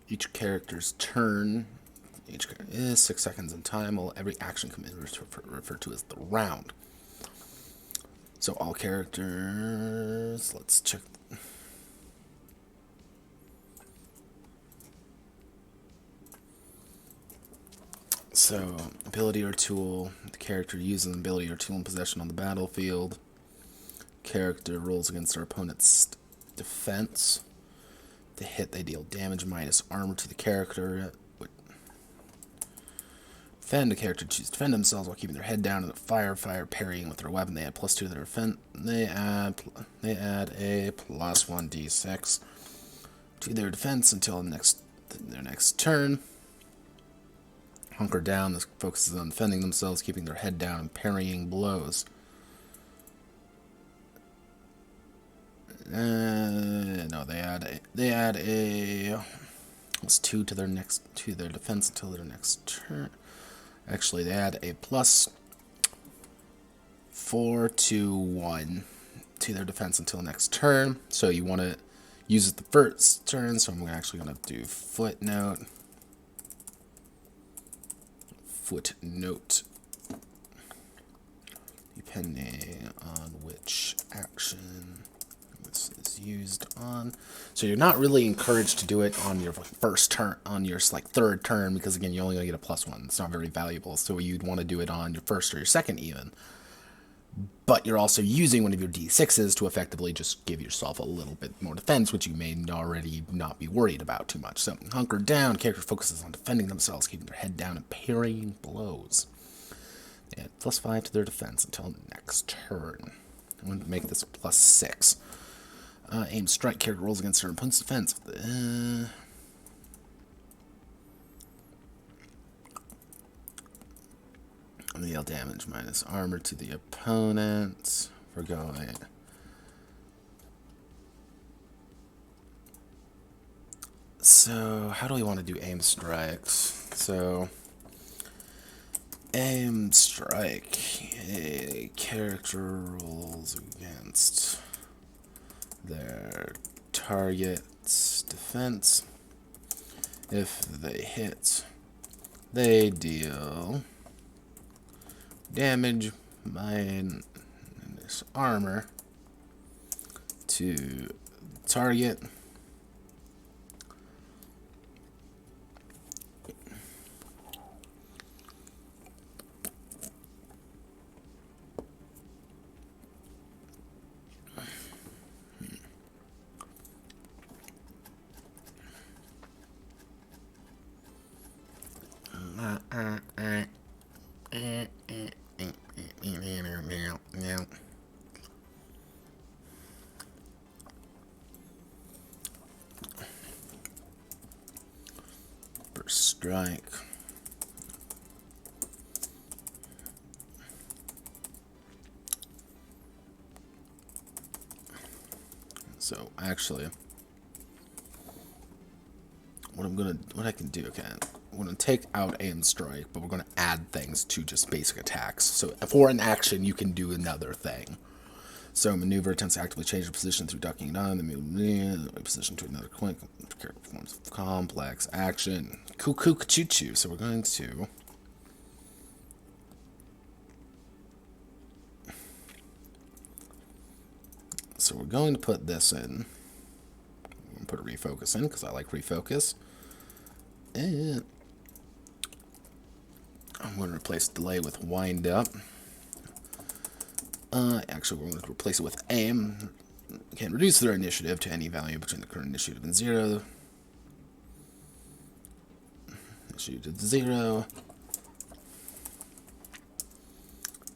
Each character's turn is 6 seconds in time, while every action command is referred to as the round. So all characters, let's check. So, ability or tool. The character uses an ability or tool in possession on the battlefield. Character rolls against their opponent's defense. To hit, they deal damage minus armor to the character. Defend, the character chooses to defend themselves while keeping their head down and fire, parrying with their weapon. They add +2 to their defense. They add a +1d6 to their defense until their next turn. Hunker down. This focuses on defending themselves, keeping their head down, and parrying blows. No, they add a +2 to their defense until their next turn. Actually, they add a +4 to 1 to their defense until next turn. So you want to use it the first turn. So I'm actually going to do footnote. Depending on which action this is used on. So you're not really encouraged to do it on your first turn, on your third turn, because again, you're only going to get a +1. It's not very valuable. So you'd want to do it on your first or your second even. But you're also using one of your d6s to effectively just give yourself a little bit more defense, which you may already not be worried about too much. So hunker down, character focuses on defending themselves, keeping their head down and parrying blows. They add +5 to their defense until next turn. I'm going to make this a +6. Aim strike, character rolls against their opponent's defense. Deal damage minus armor to the opponent. We're going. So, how do we want to do aim strikes? So, aim strike. A character rolls against their target's defense. If they hit, they deal damage minus armor to target. First strike. So actually, what I can do, okay, we're gonna take out aim strike, but we're gonna add things to just basic attacks. So for an action, you can do another thing. So maneuver attempts to actively change the position through ducking it on, the move position to another quick performs complex action. Cuckoo choo choo. So we're going to put this in. I'm gonna put a refocus in because I like refocus. And I'm going to replace delay with wind up. Actually, we're going to replace it with aim. We can reduce their initiative to any value between the current initiative and 0. Initiative to 0.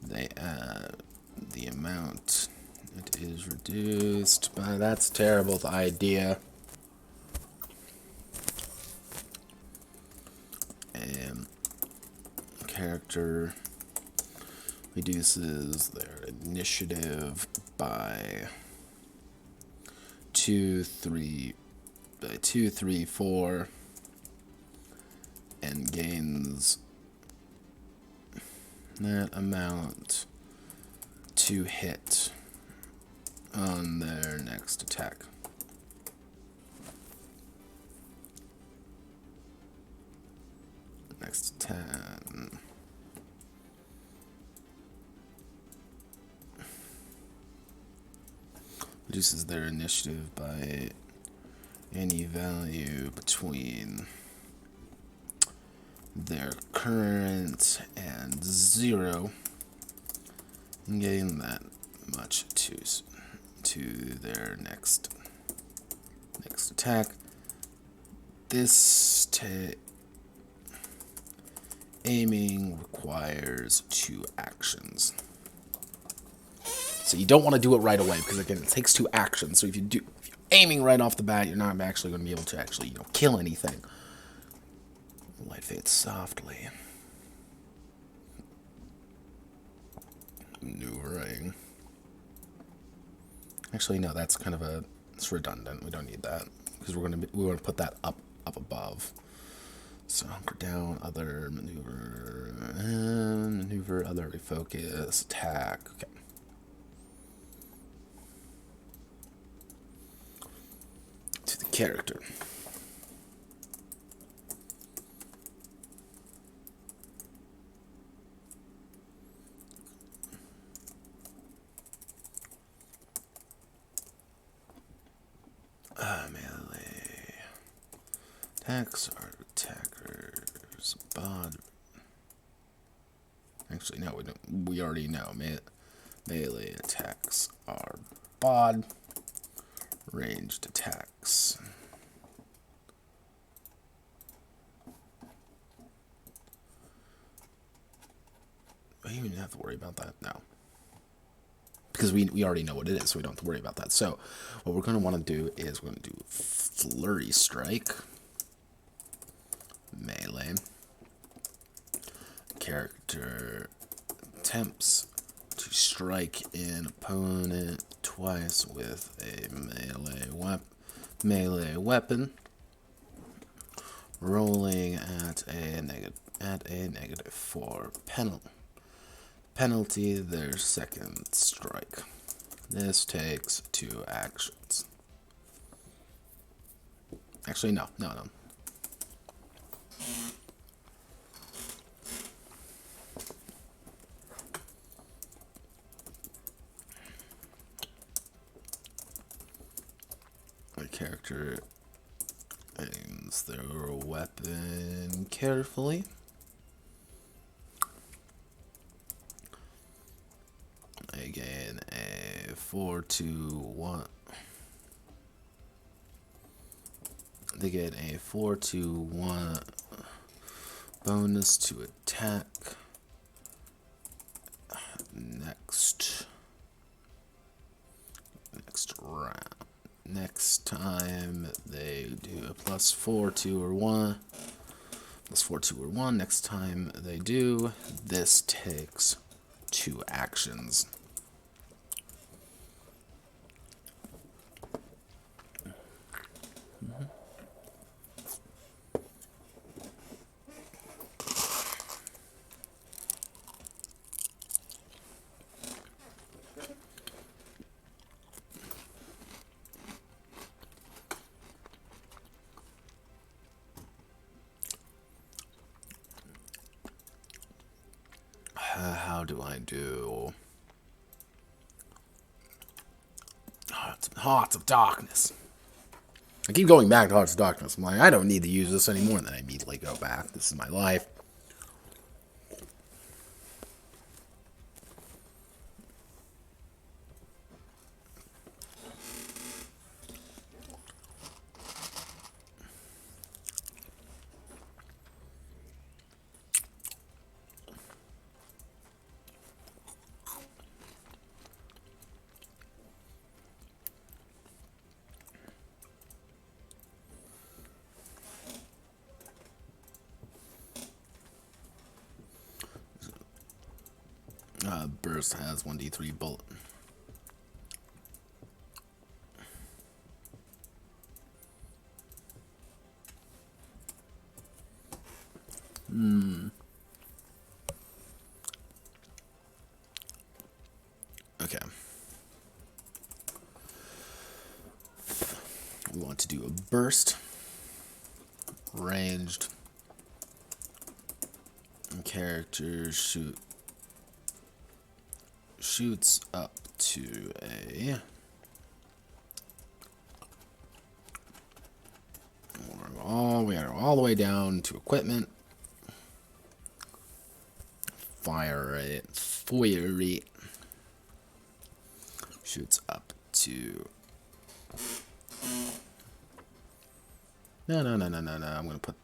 They add the amount it is reduced by. That's a terrible idea. And character reduces their initiative by 2, 3, 4, and gains that amount to hit on their next attack. Next 10. Reduces their initiative by any value between their current and 0, and gain that much to their next attack. This aiming requires 2 actions. So you don't want to do it right away because again it takes 2 actions. So if you're aiming right off the bat, you're not actually going to be able to actually kill anything. Light fades softly. Maneuvering. Actually, no, that's kind of it's redundant. We don't need that because we want to put that up above. So hunker down, other maneuver, other refocus, attack. Okay. To the character. Melee. Attacks are attackers. Bod. Actually, no, we don't. We already know. Melee attacks are bod. Ranged attacks. Do you even have to worry about that? No. Because we already know what it is, so we don't have to worry about that. So what we're going to want to do is we're going to do Flurry Strike. Melee. Character attempts to strike an opponent twice with a melee weapon, rolling at a -4 penalty their second strike. This takes 2 actions. Actually, no. The character aims their weapon carefully. They gain a 4-2-1. They get a 4-2-1 bonus to attack. Next round. Next time they do a +4, 2, or 1. +4, 2, or 1. Next time they do, this takes 2 actions. How do I do? Hearts of Darkness. I keep going back to Hearts of Darkness. I'm like, I don't need to use this anymore, and then I immediately go back. This is my life. Burst has 1d3 bullet. Okay. We want to do a burst. Ranged. Character shoots up to a... We gotta go all the way down to equipment. Fire rate. Shoots up to... No. I'm gonna put...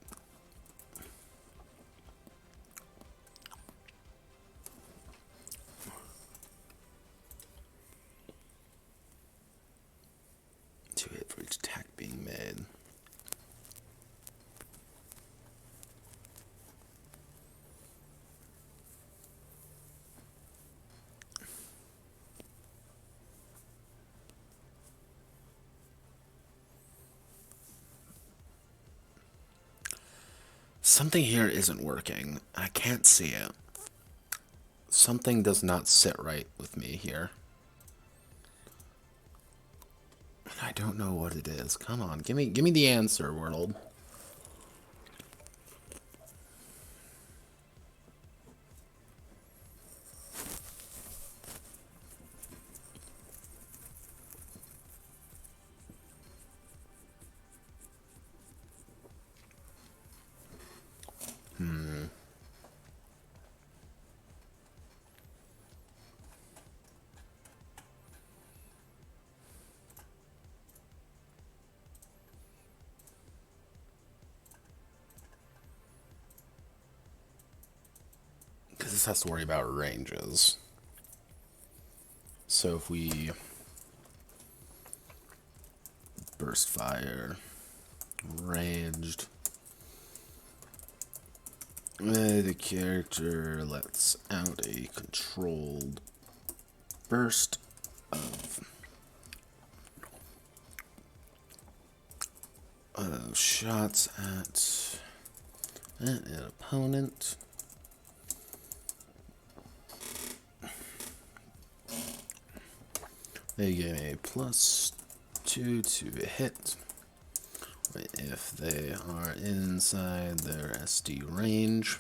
hit for each attack being made. Something here isn't working. I can't see it. Something does not sit right with me here. I don't know what it is. Come on, give me the answer, world. Because this has to worry about ranges. So if we burst fire, ranged, the character lets out a controlled burst of shots at an opponent. They get a +2 to hit if they are inside their SD range,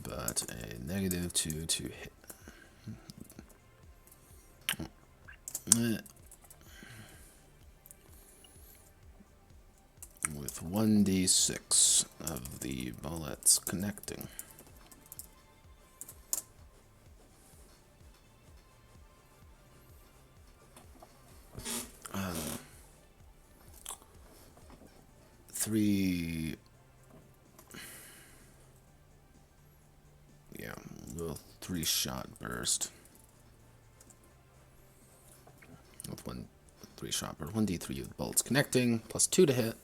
but a -2 to hit. 1d6 of the bullets connecting. Three... Yeah, little 3-shot burst. With 3-shot burst. 1d3 with bullets connecting, plus 2 to hit.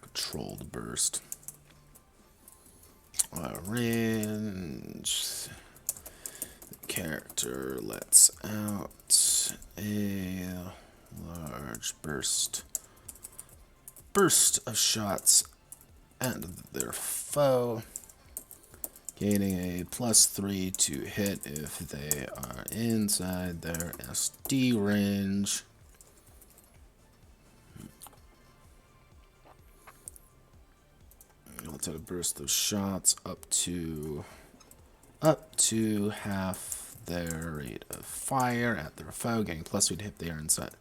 Controlled burst. Range. The character lets out a large burst of shots at their foe, gaining a +3 to hit if they are inside their SD range. Let's have a burst of shots up to half their rate of fire at their foe, getting +3 to hit they are inside.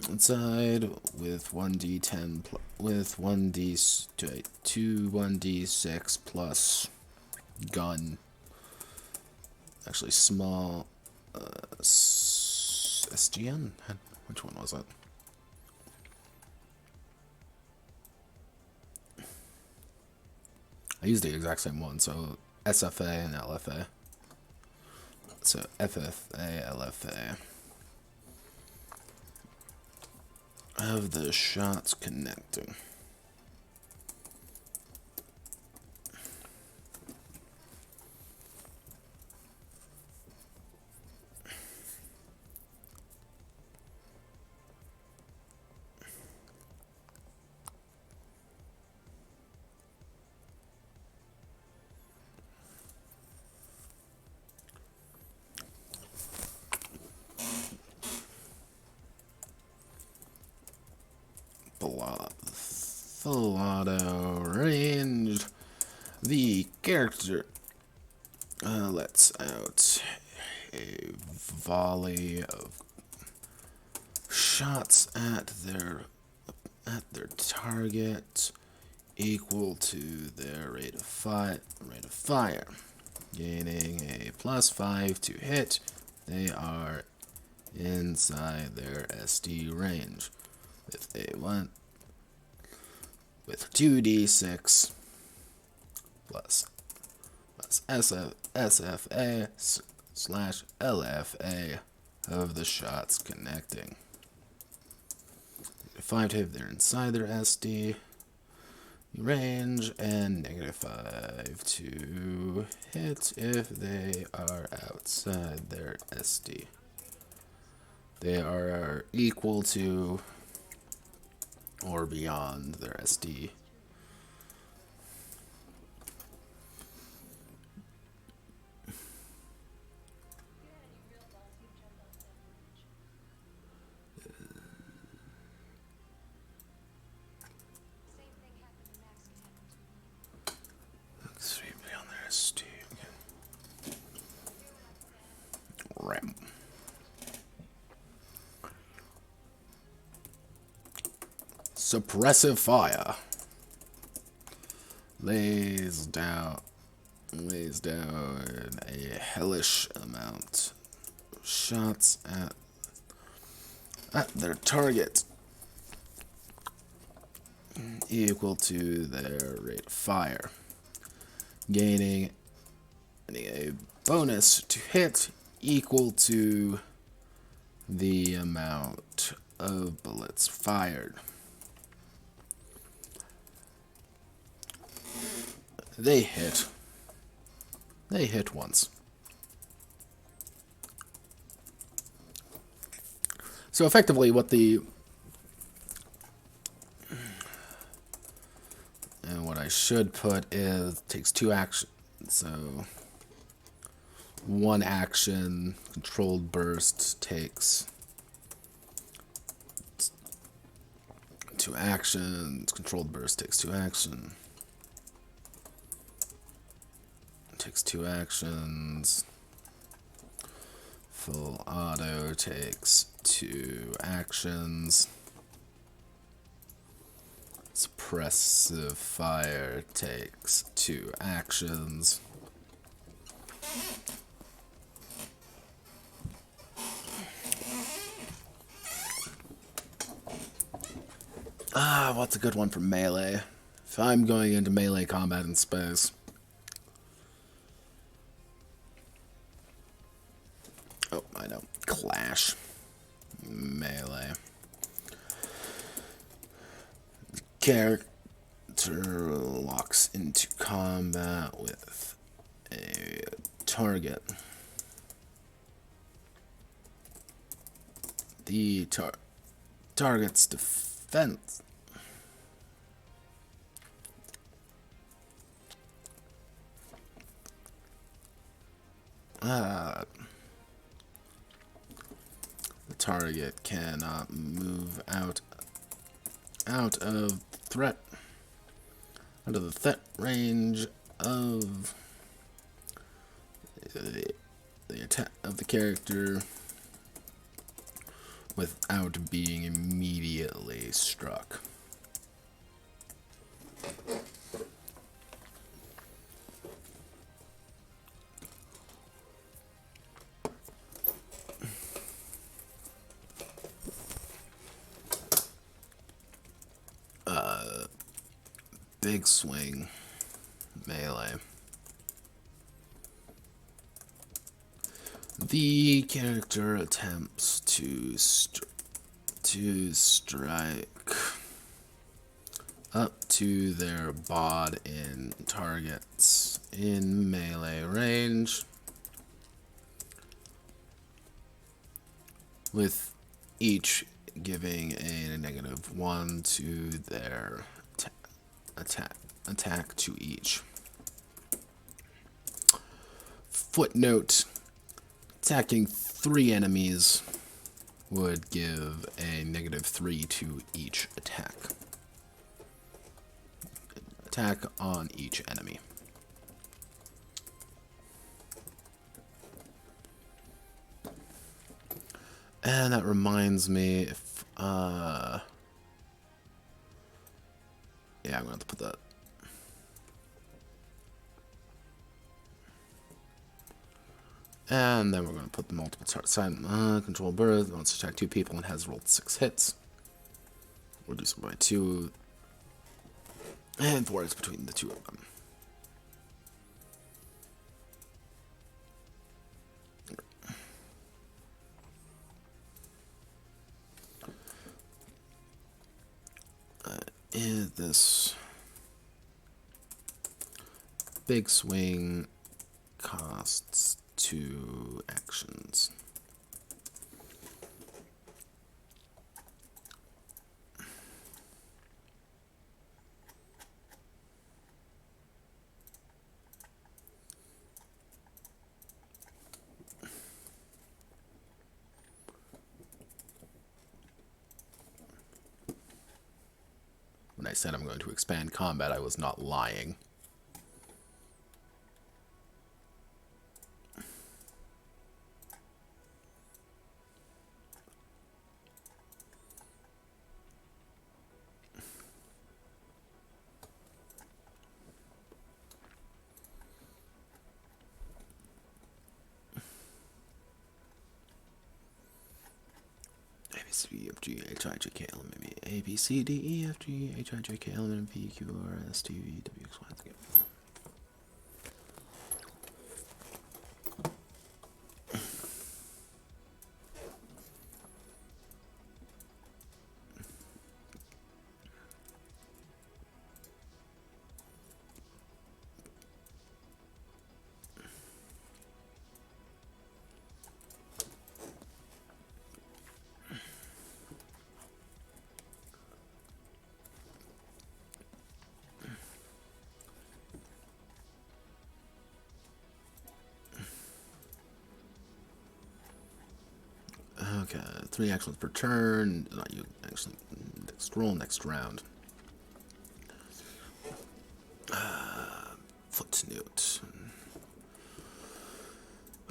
Inside with 1d10 with 1d6 plus gun. Actually, small SGN. Which one was it? I used the exact same one, so SFA and LFA. So FFA, LFA. Of the shots connecting. Full auto range. The character lets out a volley of shots at their target equal to their rate of fire, gaining a +5 to hit. They are inside their SD range. If they want, with 2d6 plus SFA / LFA of the shots connecting. 5 to hit, they're inside their SD range, and -5 to hit if they are outside their SD. They are equal to or beyond their SD. Beyond their SD. RAM. Suppressive fire. Lays down a hellish amount of shots at their target equal to their rate of fire, gaining a bonus to hit equal to the amount of bullets fired. They hit once. So effectively what I should put is takes 2 actions. So 1 action, controlled burst takes 2 actions, controlled burst takes 2 action. takes 2 actions. Full auto takes 2 actions. Suppressive fire takes 2 actions. What's a good one for melee? If I'm going into melee combat in space. Oh, I know. Clash. Melee. Character locks into combat with a target. The target's defense. The target cannot move out of the threat range of the attack of the character without being immediately struck. Big swing melee. The character attempts to strike up to their bod in targets in melee range, with each giving a -1 to their attack to each. Footnote: attacking 3 enemies would give a -3 to each attack. Attack on each enemy. And that reminds me, if yeah, I'm gonna have to put that. And then we're going to put the multiple side control bird. It wants to attack 2 people and has rolled 6 hits. Reduce it by 2. And 4 is between the 2 of them. Is this big swing costs 2 actions. When I said I'm going to expand combat, I was not lying. C, F, G, H, I, J, K, L, M, N, A, B, C, D, E, F, G, H, I, J, K, L, M, N, P, Q, R, S, T, V, W, X, Y, Z. Okay, 3 actions per turn. Not you, actually. Next roll, next round. Footnote.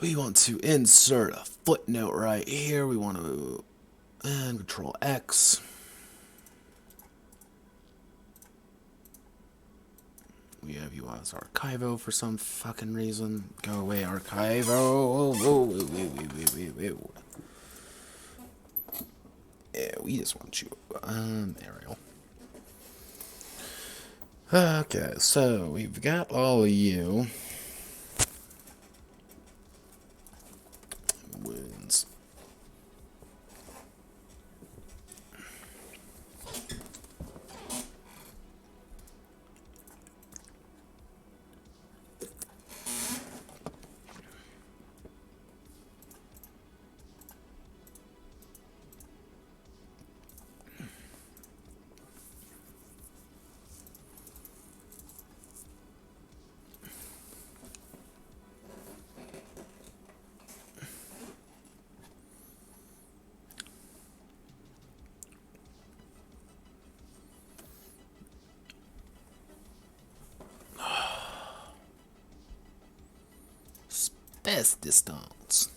We want to insert a footnote right here. We want to and Control X. We have you as Archivo for some fucking reason. Go away, Archivo. Yeah, we just want you. Arial. Okay, so we've got all of you. Wounds. Best distance.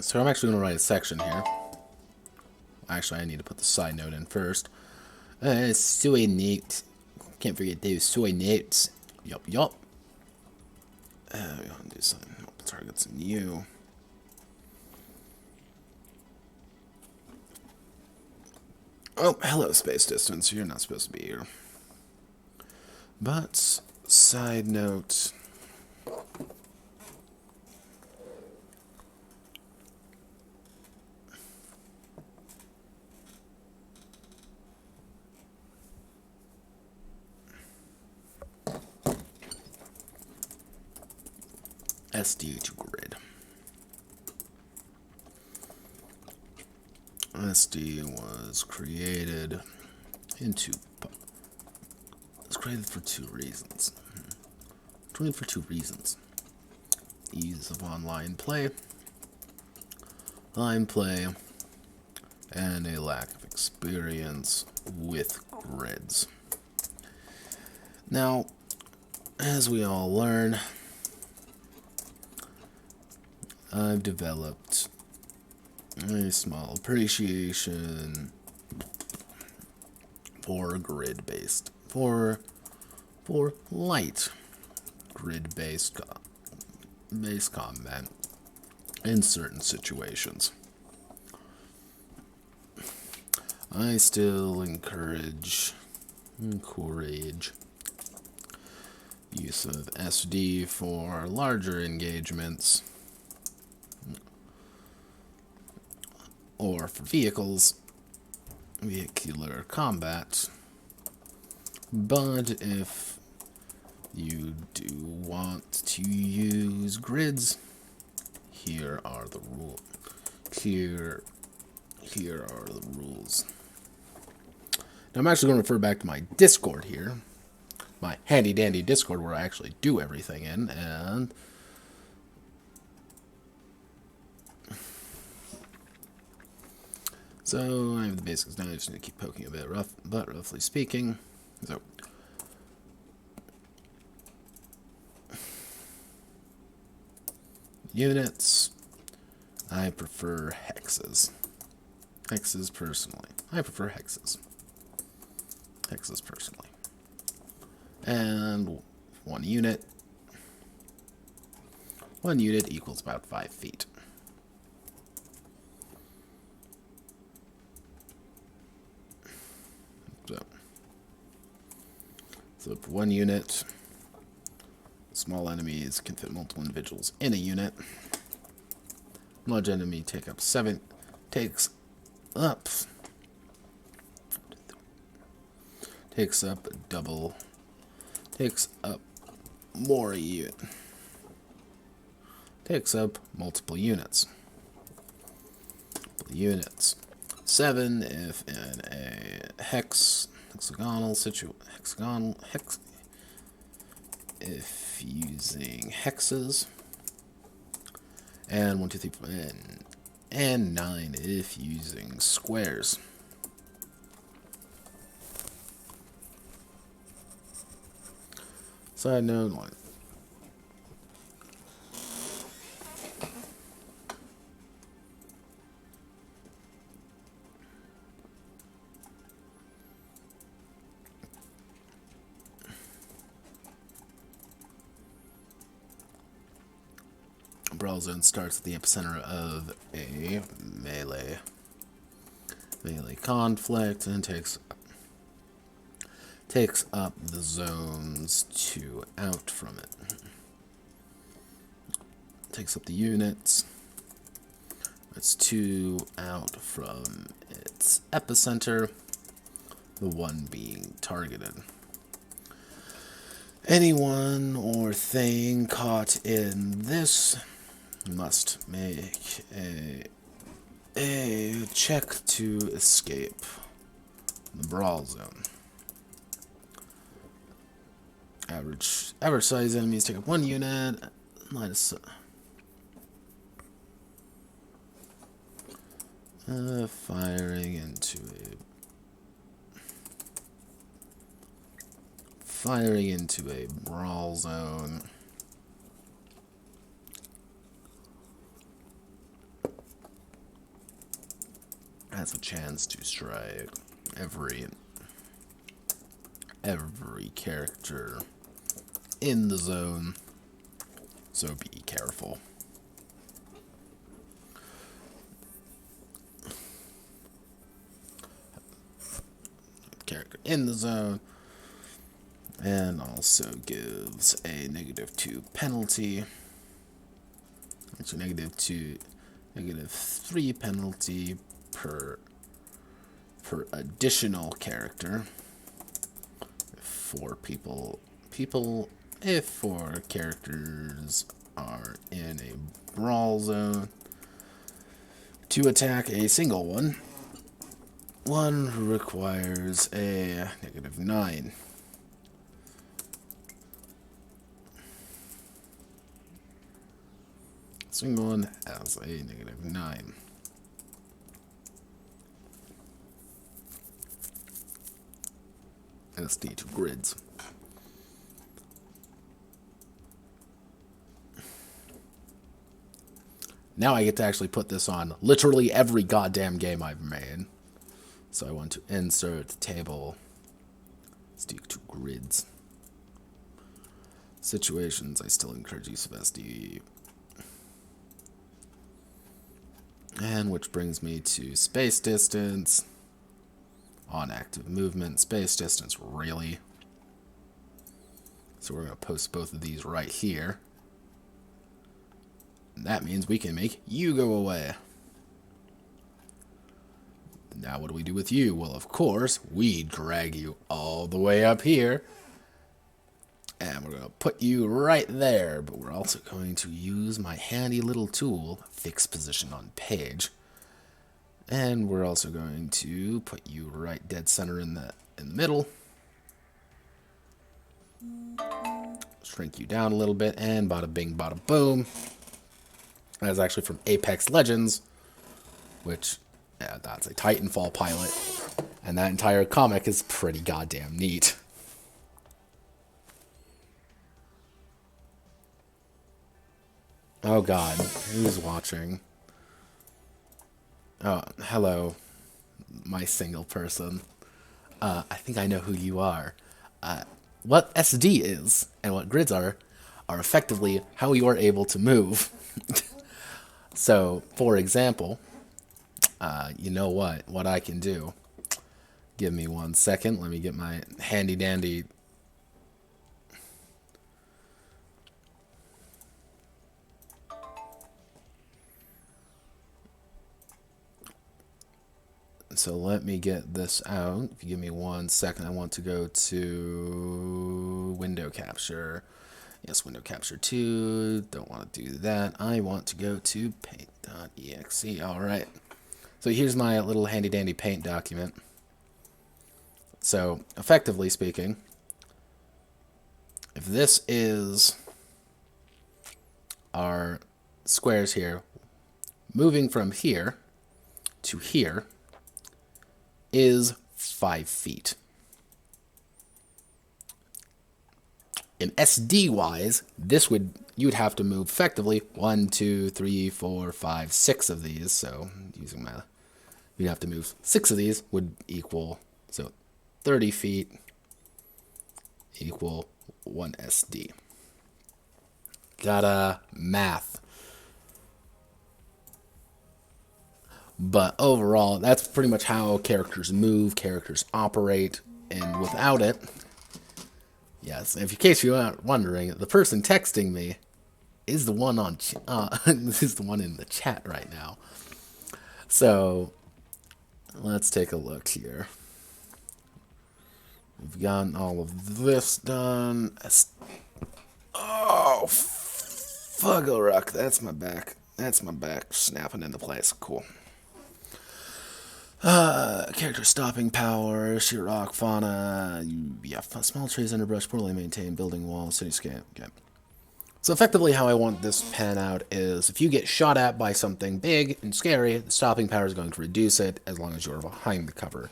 So I'm actually going to write a section here. Actually, I need to put the side note in first. Soy notes. Can't forget those soy notes. Yup, yup. We want to do some targets in you. Oh, hello, space distance. You're not supposed to be here. But, side note. SD to grid. SD was created for two reasons. Created for two reasons. Ease of online play, and a lack of experience with grids. Now, as we all learn, I've developed a small appreciation for grid-based, for light grid-based combat in certain situations. I still encourage use of SD for larger engagements or for vehicular combat. But if you do want to use grids, here are the rules. Here are the rules. Now I'm actually going to refer back to my Discord here, my handy dandy Discord where I actually do everything in, and so I have the basics now. I just need to keep poking a bit rough, but roughly speaking, so units, I prefer hexes. Hexes personally. I prefer hexes. Hexes personally. And one unit equals about 5 feet. So for one unit, it's Small enemies can fit multiple individuals in a unit. Large enemy takes up more unit. Takes up multiple units. 7 if in a hexagonal if using hexes, and 1, 2, 3, 4, and 9 if using squares. Side note 1. Brawl zone starts at the epicenter of a melee conflict and takes up the zones 2 out from it. Takes up the units. It's 2 out from its epicenter, the 1 being targeted. Anyone or thing caught in this must make a check to escape the brawl zone. Average size enemies take up 1 unit. Minus firing into a brawl zone. Has a chance to strike every character in the zone, so be careful. Character in the zone, and also gives a -2 penalty. It's a -3 penalty per additional character. If 4 characters are in a brawl zone, to attack a single one requires a -9. Single one has a -9. SD to grids. Now I get to actually put this on literally every goddamn game I've made. So I want to insert table, stick to grids. Situations, I still encourage use of SD. And which brings me to space distance. On active movement, space distance, really. So we're going to post both of these right here. And that means we can make you go away. Now what do we do with you? Well, of course, we drag you all the way up here. And we're going to put you right there. But we're also going to use my handy little tool, fix position on page. And we're also going to put you right dead center in the middle. Shrink you down a little bit, and bada bing, bada boom. That's actually from Apex Legends, which, yeah, that's a Titanfall pilot. And that entire comic is pretty goddamn neat. Oh god, who's watching? Oh, hello, my single person. I think I know who you are. What SD is and what grids are effectively how you are able to move. So, for example, you know what I can do. Give me 1 second. Let me get my handy dandy So let me get this out. If you give me 1 second, I want to go to window capture. Yes, window capture 2. Don't want to do that. I want to go to paint.exe. All right. So here's my little handy dandy paint document. So effectively speaking, if this is our squares here, moving from here to here is 5 feet. In SD wise, this would, you would have to move effectively 1, 2, 3, 4, 5, 6 of these. So using my, you'd have to move 6 of these would equal, so 30 feet equal 1 SD. Gotta math. But overall, that's pretty much how characters move, characters operate, and without it, yes, if in case you aren't wondering, the person texting me is the one on is the one in the chat right now. So let's take a look here. We've gotten all of this done. Oh, fuggle-ruck. That's my back. That's my back snapping into place. Cool. Character stopping power, sheer rock, fauna, yeah, small trees, underbrush, poorly maintained, building walls, cityscape. Okay. So effectively how I want this pan out is if you get shot at by something big and scary, the stopping power is going to reduce it as long as you're behind the cover.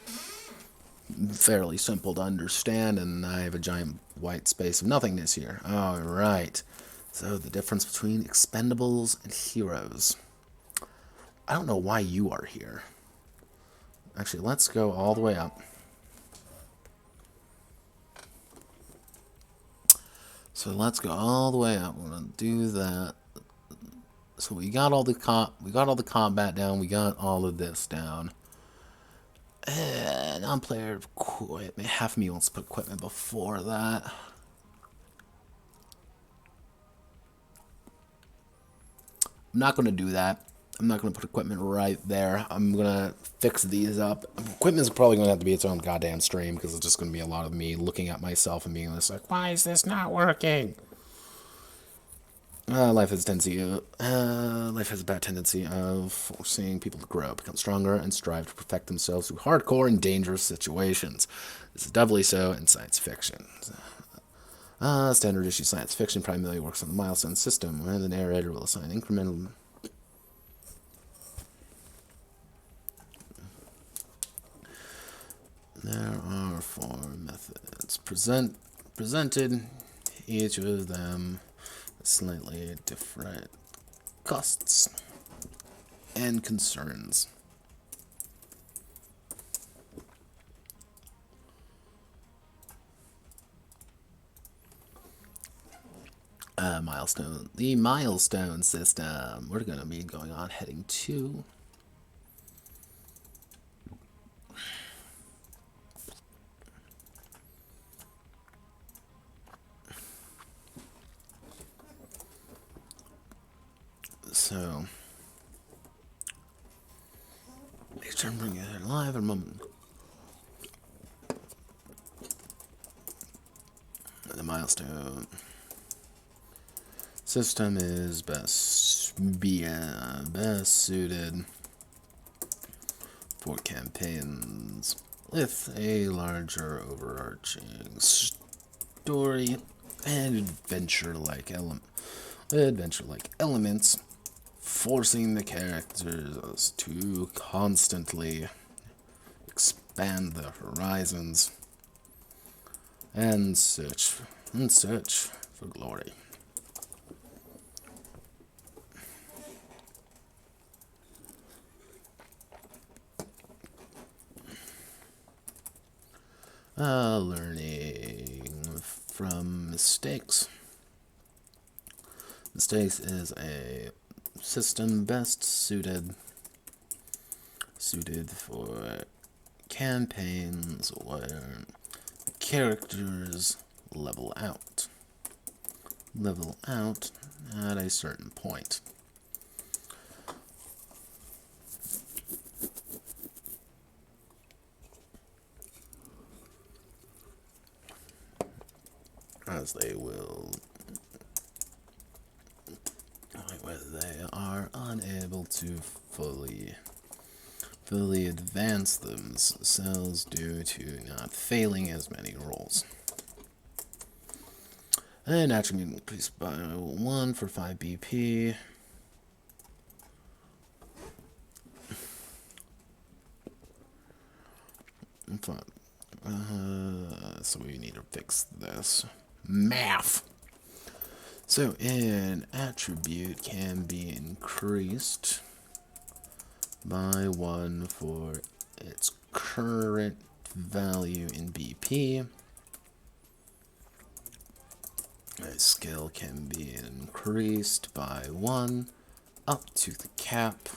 Fairly simple to understand, and I have a giant white space of nothingness here. Alright. So the difference between expendables and heroes. I don't know why you are here. Actually, let's go all the way up. So let's go all the way up. We're gonna do that. So we got all the combat down. We got all of this down. Non-player equipment. Half of me wants to put equipment before that. I'm not gonna do that. I'm not going to put equipment right there. I'm going to fix these up. Equipment's probably going to have to be its own goddamn stream because it's just going to be a lot of me looking at myself and being just like, why is this not working? Life has a bad tendency of forcing people to grow, become stronger, and strive to perfect themselves through hardcore and dangerous situations. This is doubly so in science fiction. Standard issue science fiction primarily works on the milestone system, where the narrator will assign incremental... There are 4 methods presented, each of them slightly different costs and concerns. Milestone. The milestone system. We're going to be going on heading 2. So, make sure I'm bringing it live in a moment. The milestone system is best suited for campaigns with a larger overarching story and adventure-like elements, forcing the characters to constantly expand their horizons and search for glory. Learning from mistakes. Mistakes is a system best suited for campaigns where characters level out at a certain point. as they will, whether they are unable to fully advance themselves due to not failing as many rolls. And attribute increased by 1 for 5 BP. So we need to fix this. Math! So an attribute can be increased by 1 for its current value in BP. A skill can be increased by 1 up to the cap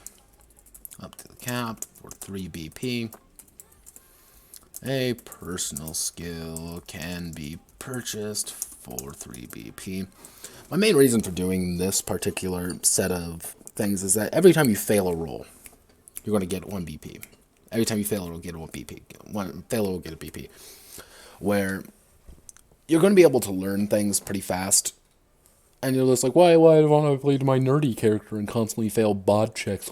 for 3 BP. A personal skill can be purchased for 3 BP. My main reason for doing this particular set of things is that every time you fail a roll, you're going to get 1 BP. Every time you fail it, will get 1 BP. Failure will get a BP. Where you're going to be able to learn things pretty fast. And you're just like, why don't I play my nerdy character and constantly fail bod checks?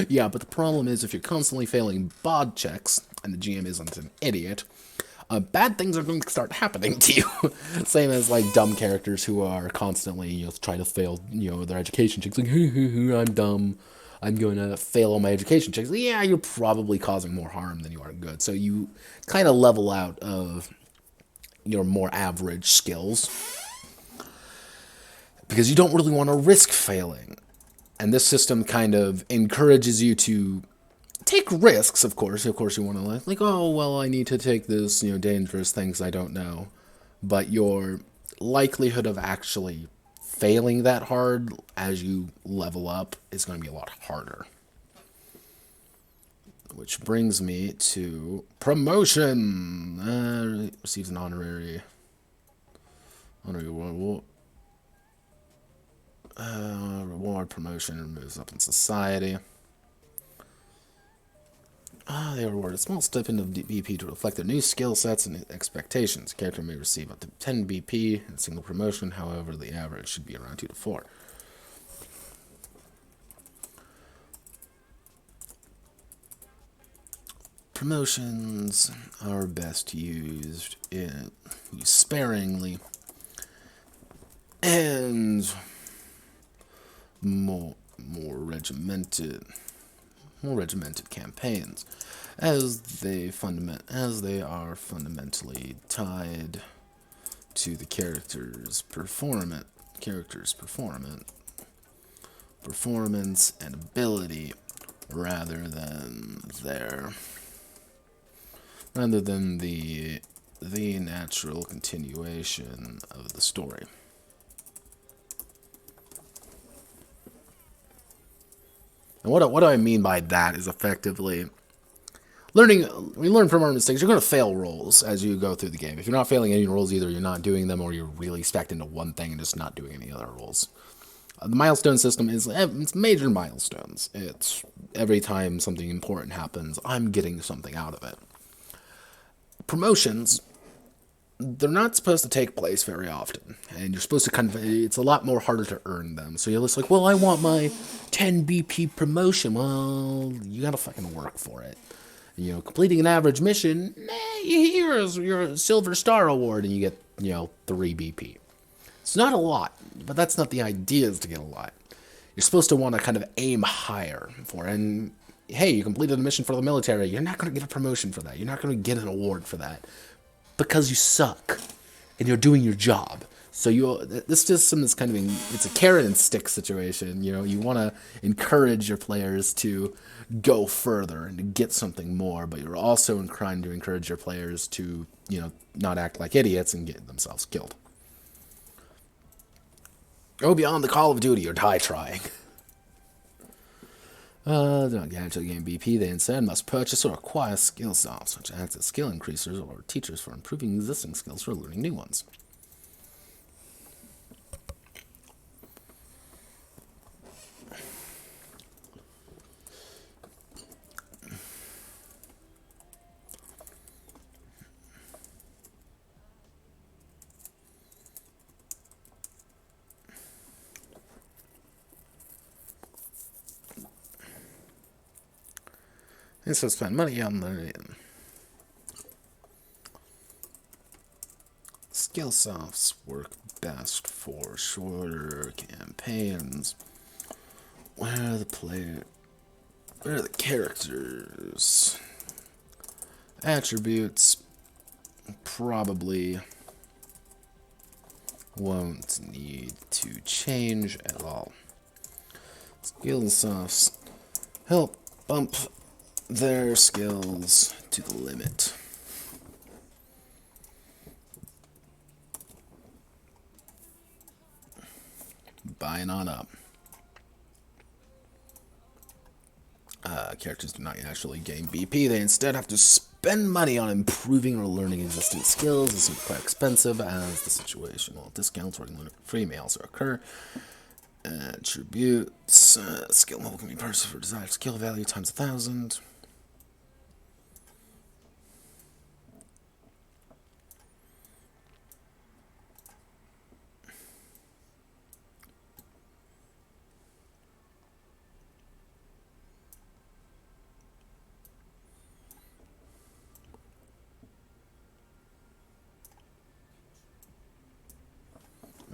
Yeah, but the problem is if you're constantly failing bod checks, and the GM isn't an idiot, bad things are going to start happening to you. Same as like dumb characters who are constantly trying to fail their education checks. Like, I'm dumb. I'm going to fail all my education checks. Yeah, you're probably causing more harm than you are good. So you kind of level out of your more average skills because you don't really want to risk failing. And this system kind of encourages you to take risks, of course. Of course, you want to like, oh, well, I need to take this, dangerous things I don't know. But your likelihood of actually failing that hard as you level up is going to be a lot harder. Which brings me to promotion. Receives an honorary reward, promotion, and moves up in society. They are awarded a small stipend of BP to reflect their new skill sets and expectations. The character may receive up to 10 BP in a single promotion, however, the average should be around 2 to 4. Promotions are best used sparingly and more regimented campaigns, as they are fundamentally tied to the character's performance and ability rather than the natural continuation of the story. And what do I mean by that is effectively we learn from our mistakes. You're going to fail rolls as you go through the game. If you're not failing any rolls, either you're not doing them or you're really stacked into one thing and just not doing any other rolls. The milestone system it's major milestones. It's every time something important happens, I'm getting something out of it. Promotions, they're not supposed to take place very often, and you're supposed to it's a lot more harder to earn them. So you're just like, well, I want my 10 BP promotion. Well, you gotta fucking work for it. Completing an average mission, here's your Silver Star Award, and you get, 3 BP. It's not a lot, but that's not the idea, is to get a lot. You're supposed to want to kind of aim higher for it. And hey, you completed a mission for the military, you're not going to get a promotion for that. You're not going to get an award for that. Because you suck, and you're doing your job. So this system is it's a carrot and stick situation. You want to encourage your players to go further and to get something more, but you're also trying to encourage your players to, not act like idiots and get themselves killed. Go beyond the call of duty or die trying. Don't get into the game BP, they instead must purchase or acquire skill stops, which act as skill increasers or teachers for improving existing skills or learning new ones. And so spend money on learning. Skill softs work best for shorter campaigns where the characters' attributes probably won't need to change at all. Skill softs help bump their skills to the limit. Buying on up. Characters do not actually gain BP. They instead have to spend money on improving or learning existing skills. This is quite expensive as the situational discounts or free may also occur. Attributes. Skill level can be purchased for desired skill value times 1,000.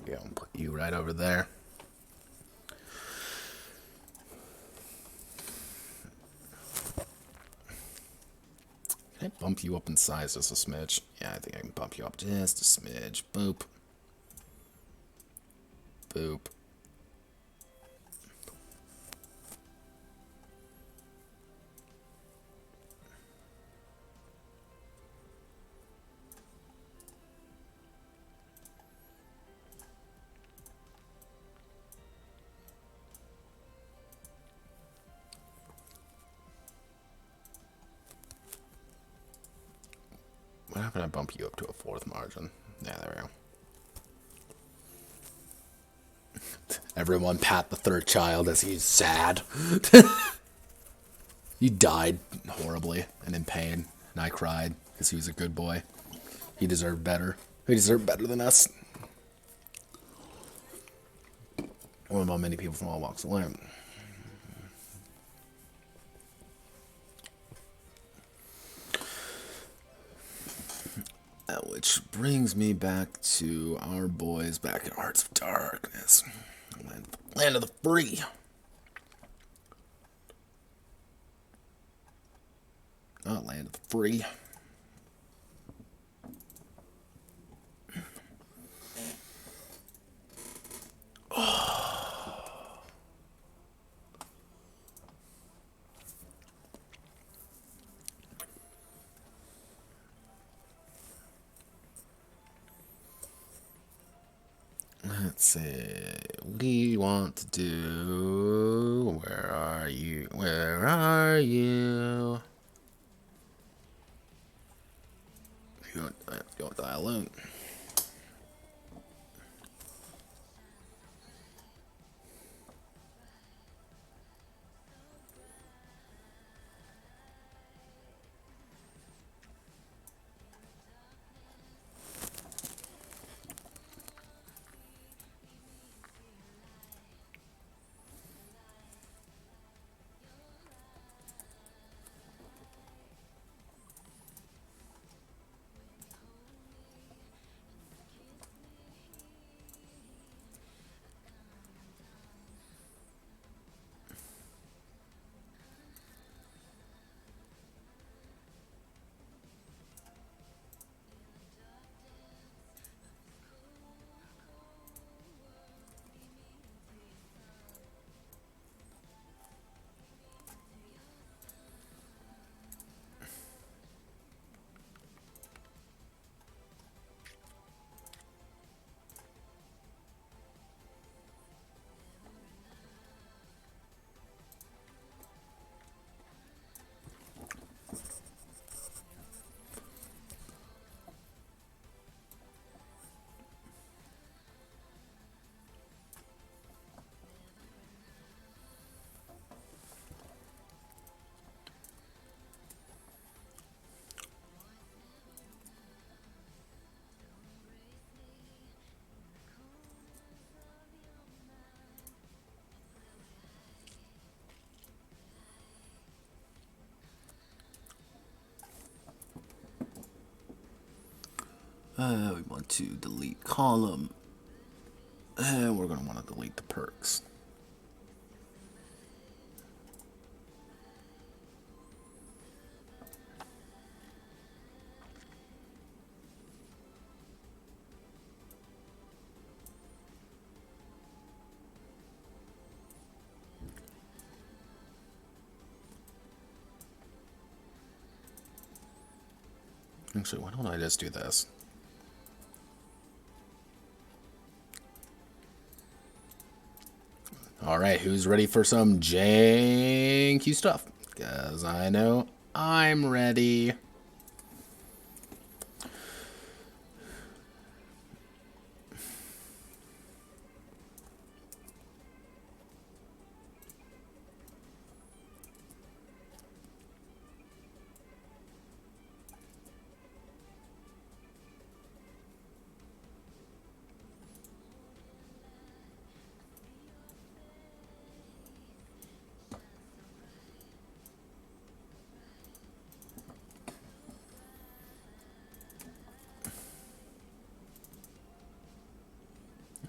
Okay, I'll put you right over there. Can I bump you up in size just a smidge? Yeah, I think I can bump you up just a smidge. Boop. Boop. What happened? I bump you up to a 4th margin. Yeah, there we go. Everyone pat the 3rd child as he's sad. He died horribly and in pain, and I cried because he was a good boy. He deserved better. He deserved better than us. What about many people from all walks of life? Which brings me back to our boys back in Hearts of Darkness. Land of the free. Not land of the free. Let's see. We want to do. Where are you? Where are you? Go with that alone. We want to delete column. And we're going to want to delete the perks. Actually, why don't I just do this? Alright, who's ready for some janky stuff? Because I know I'm ready.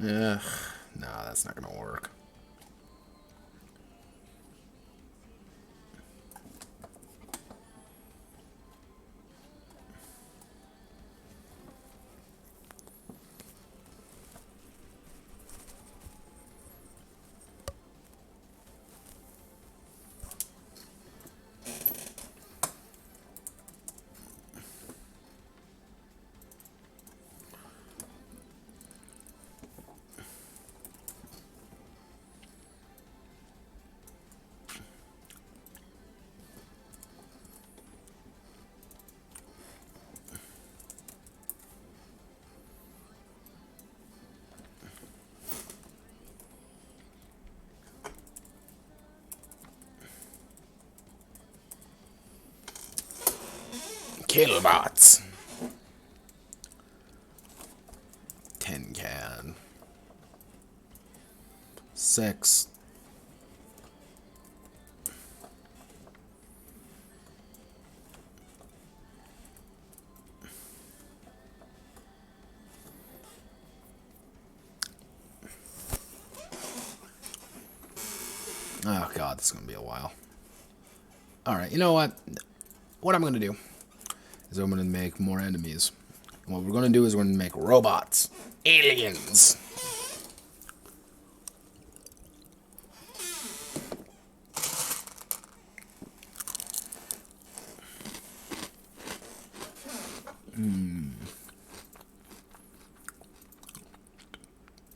Ugh, no, that's not gonna work. Killbots. Tin can. 6. Oh god, this is gonna be a while. Alright, you know what? What I'm gonna do is I'm gonna make more enemies. And what we're gonna do is we're gonna make robots. Aliens.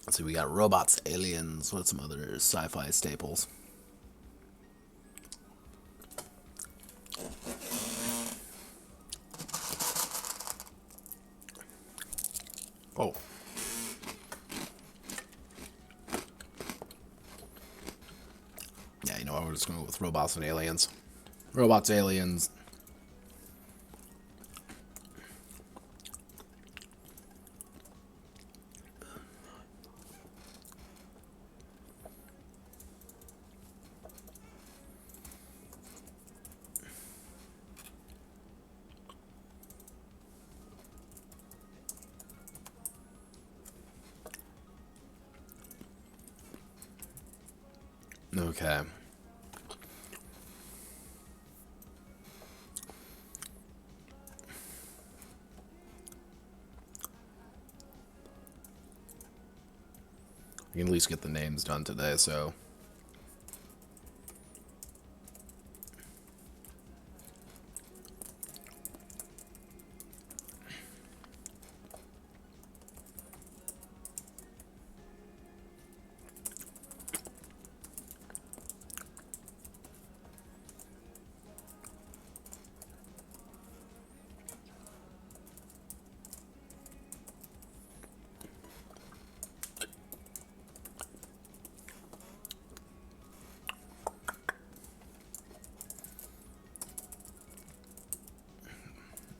Let's see, we got robots, aliens, what's some other sci-fi staples? Oh. Yeah, you know what, we're just going to go with robots and aliens. Robots, aliens. Okay. We can at least get the names done today, so.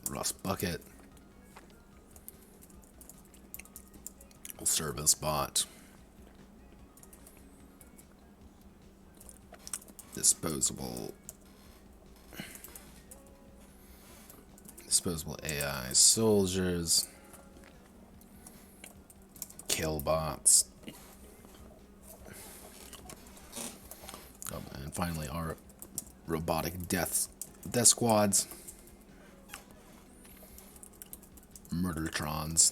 Rust bucket. Service bot. Disposable AI soldiers. kill bots. Oh, and finally our robotic death squads. Murdertrons.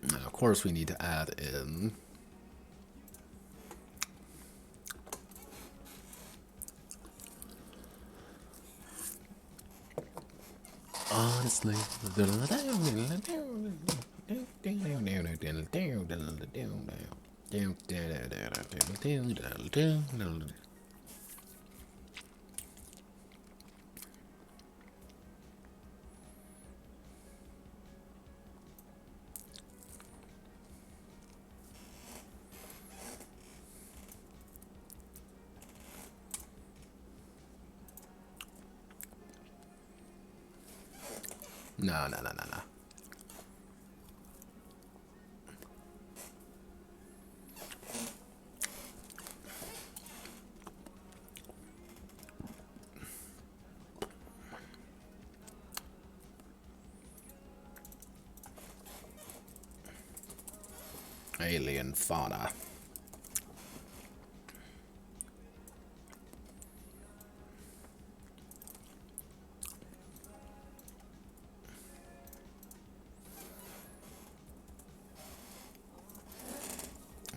And of course we need to add in honestly. No. Alien fauna.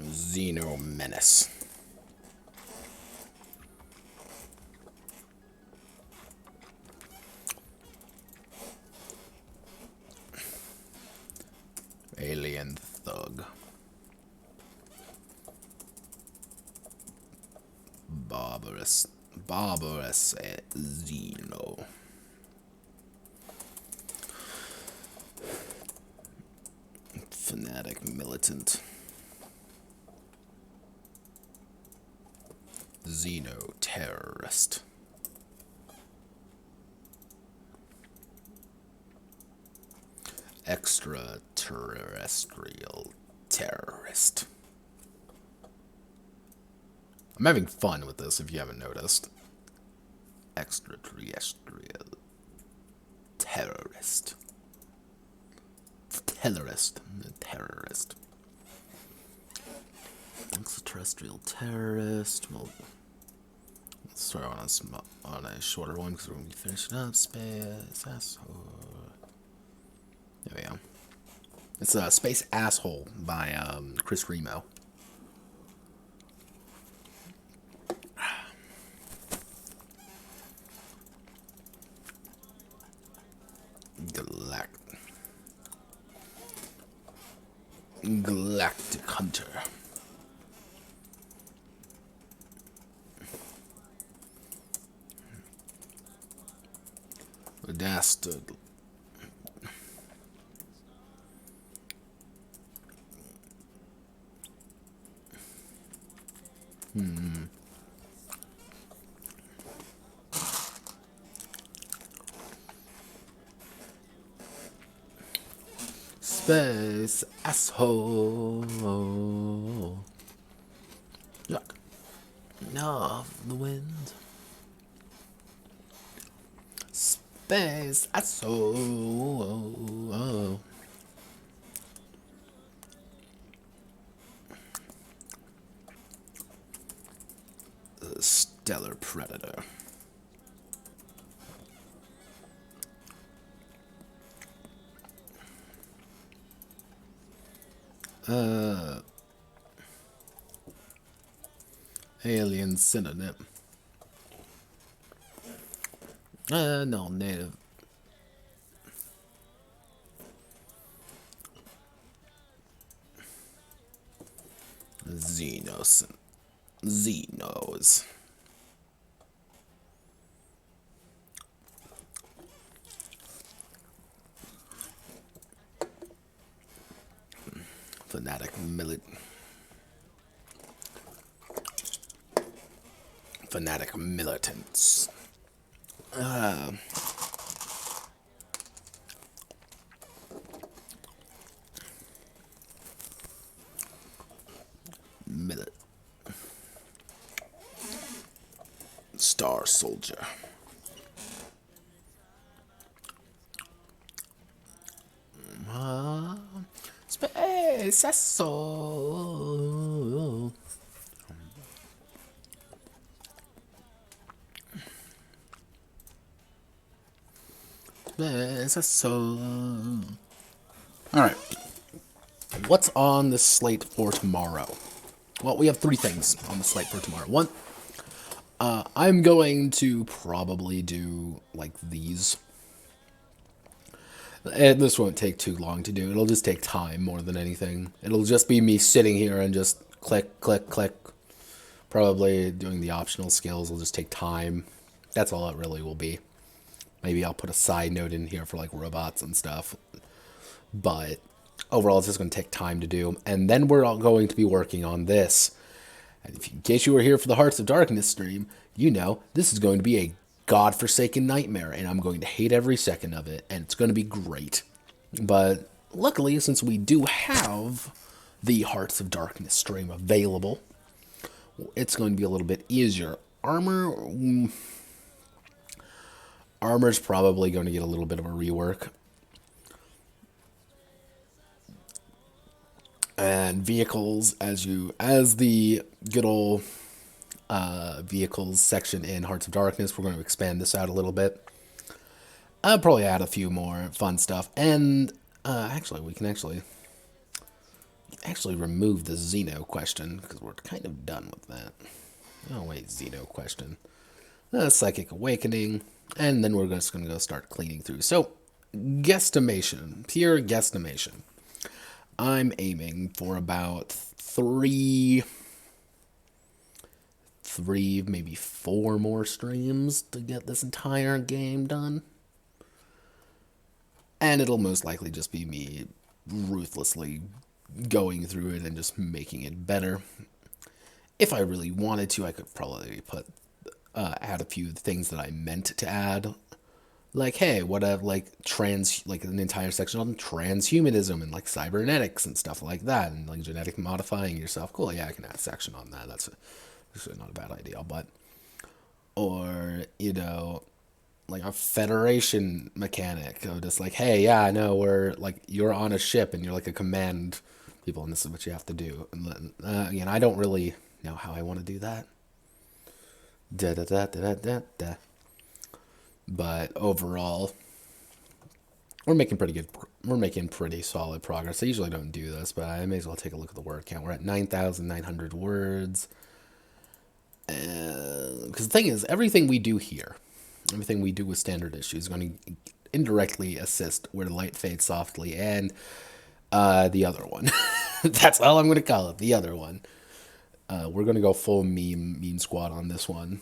Xeno menace. Alien thug. Barbarous Xeno. Fanatic militant. Xeno terrorist. Extraterrestrial terrorist. I'm having fun with this if you haven't noticed. Extraterrestrial terrorist. Terrorist. Extraterrestrial terrorist. Well, let's throw on a shorter one because we're going to be finishing up. Space asshole. There we go. It's Space Asshole by Chris Remo. Galactic Hunter. Dastard. Space asshole. Look. No, the wind. Space asshole. Stellar predator. Alien synonym. No, native. Xenos. Fanatic militants. Star Soldier. so. Alright. What's on the slate for tomorrow? Well, we have 3 things on the slate for tomorrow. One, I'm going to probably do, like, these. And this won't take too long to do. It'll just take time more than anything. It'll just be me sitting here and just click, click, click. Probably doing the optional skills will just take time. That's all it really will be. Maybe I'll put a side note in here for, like, robots and stuff. But overall, it's just going to take time to do. And then we're all going to be working on this. And in case you were here for the Hearts of Darkness stream, you know this is going to be a godforsaken nightmare, and I'm going to hate every second of it, and it's going to be great. But luckily, since we do have the Hearts of Darkness stream available, it's going to be a little bit easier. Armor's probably going to get a little bit of a rework. And vehicles, as the good old vehicles section in Hearts of Darkness, we're going to expand this out a little bit. I'll probably add a few more fun stuff, and actually we can actually remove the Xeno question because we're kind of done with that. Oh wait, Xeno question, Psychic Awakening, and then we're just going to go start cleaning through. So, guesstimation, pure guesstimation. I'm aiming for about 3, maybe 4 more streams to get this entire game done. And it'll most likely just be me ruthlessly going through it and just making it better. If I really wanted to, I could probably add a few things that I meant to add. Like, hey, what if, like, an entire section on transhumanism and, like, cybernetics and stuff like that, and, like, genetic modifying yourself. Cool, yeah, I can add a section on that. That's actually not a bad idea, but, or, you know, like a Federation mechanic of just like, hey, yeah, I know you're on a ship and you're, like, a command people, and this is what you have to do. And again, I don't really know how I want to do that. But overall, we're making pretty solid progress. I usually don't do this, but I may as well take a look at the word count. We're at 9,900 words. Because the thing is, everything we do here, everything we do with standard issue is going to indirectly assist Where the Light Fades Softly and the other one. That's all I'm going to call it, the other one. We're going to go full meme squad on this one.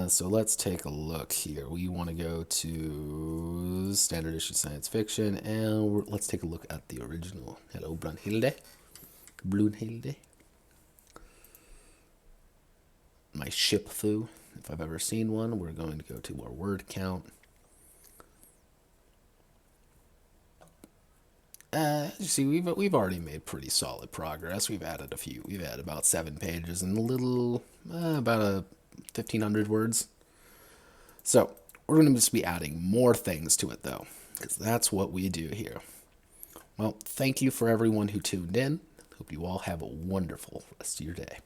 So let's take a look here. We want to go to standard issue science fiction, and let's take a look at the original. Hello, Brunhilde. My ship foo, if I've ever seen one. We're going to go to our word count. As you see, we've already made pretty solid progress. We've added a few. We've added about 7 pages and a little, about 1,500 words. So we're going to just be adding more things to it, though, because that's what we do here. Well, thank you for everyone who tuned in. Hope you all have a wonderful rest of your day.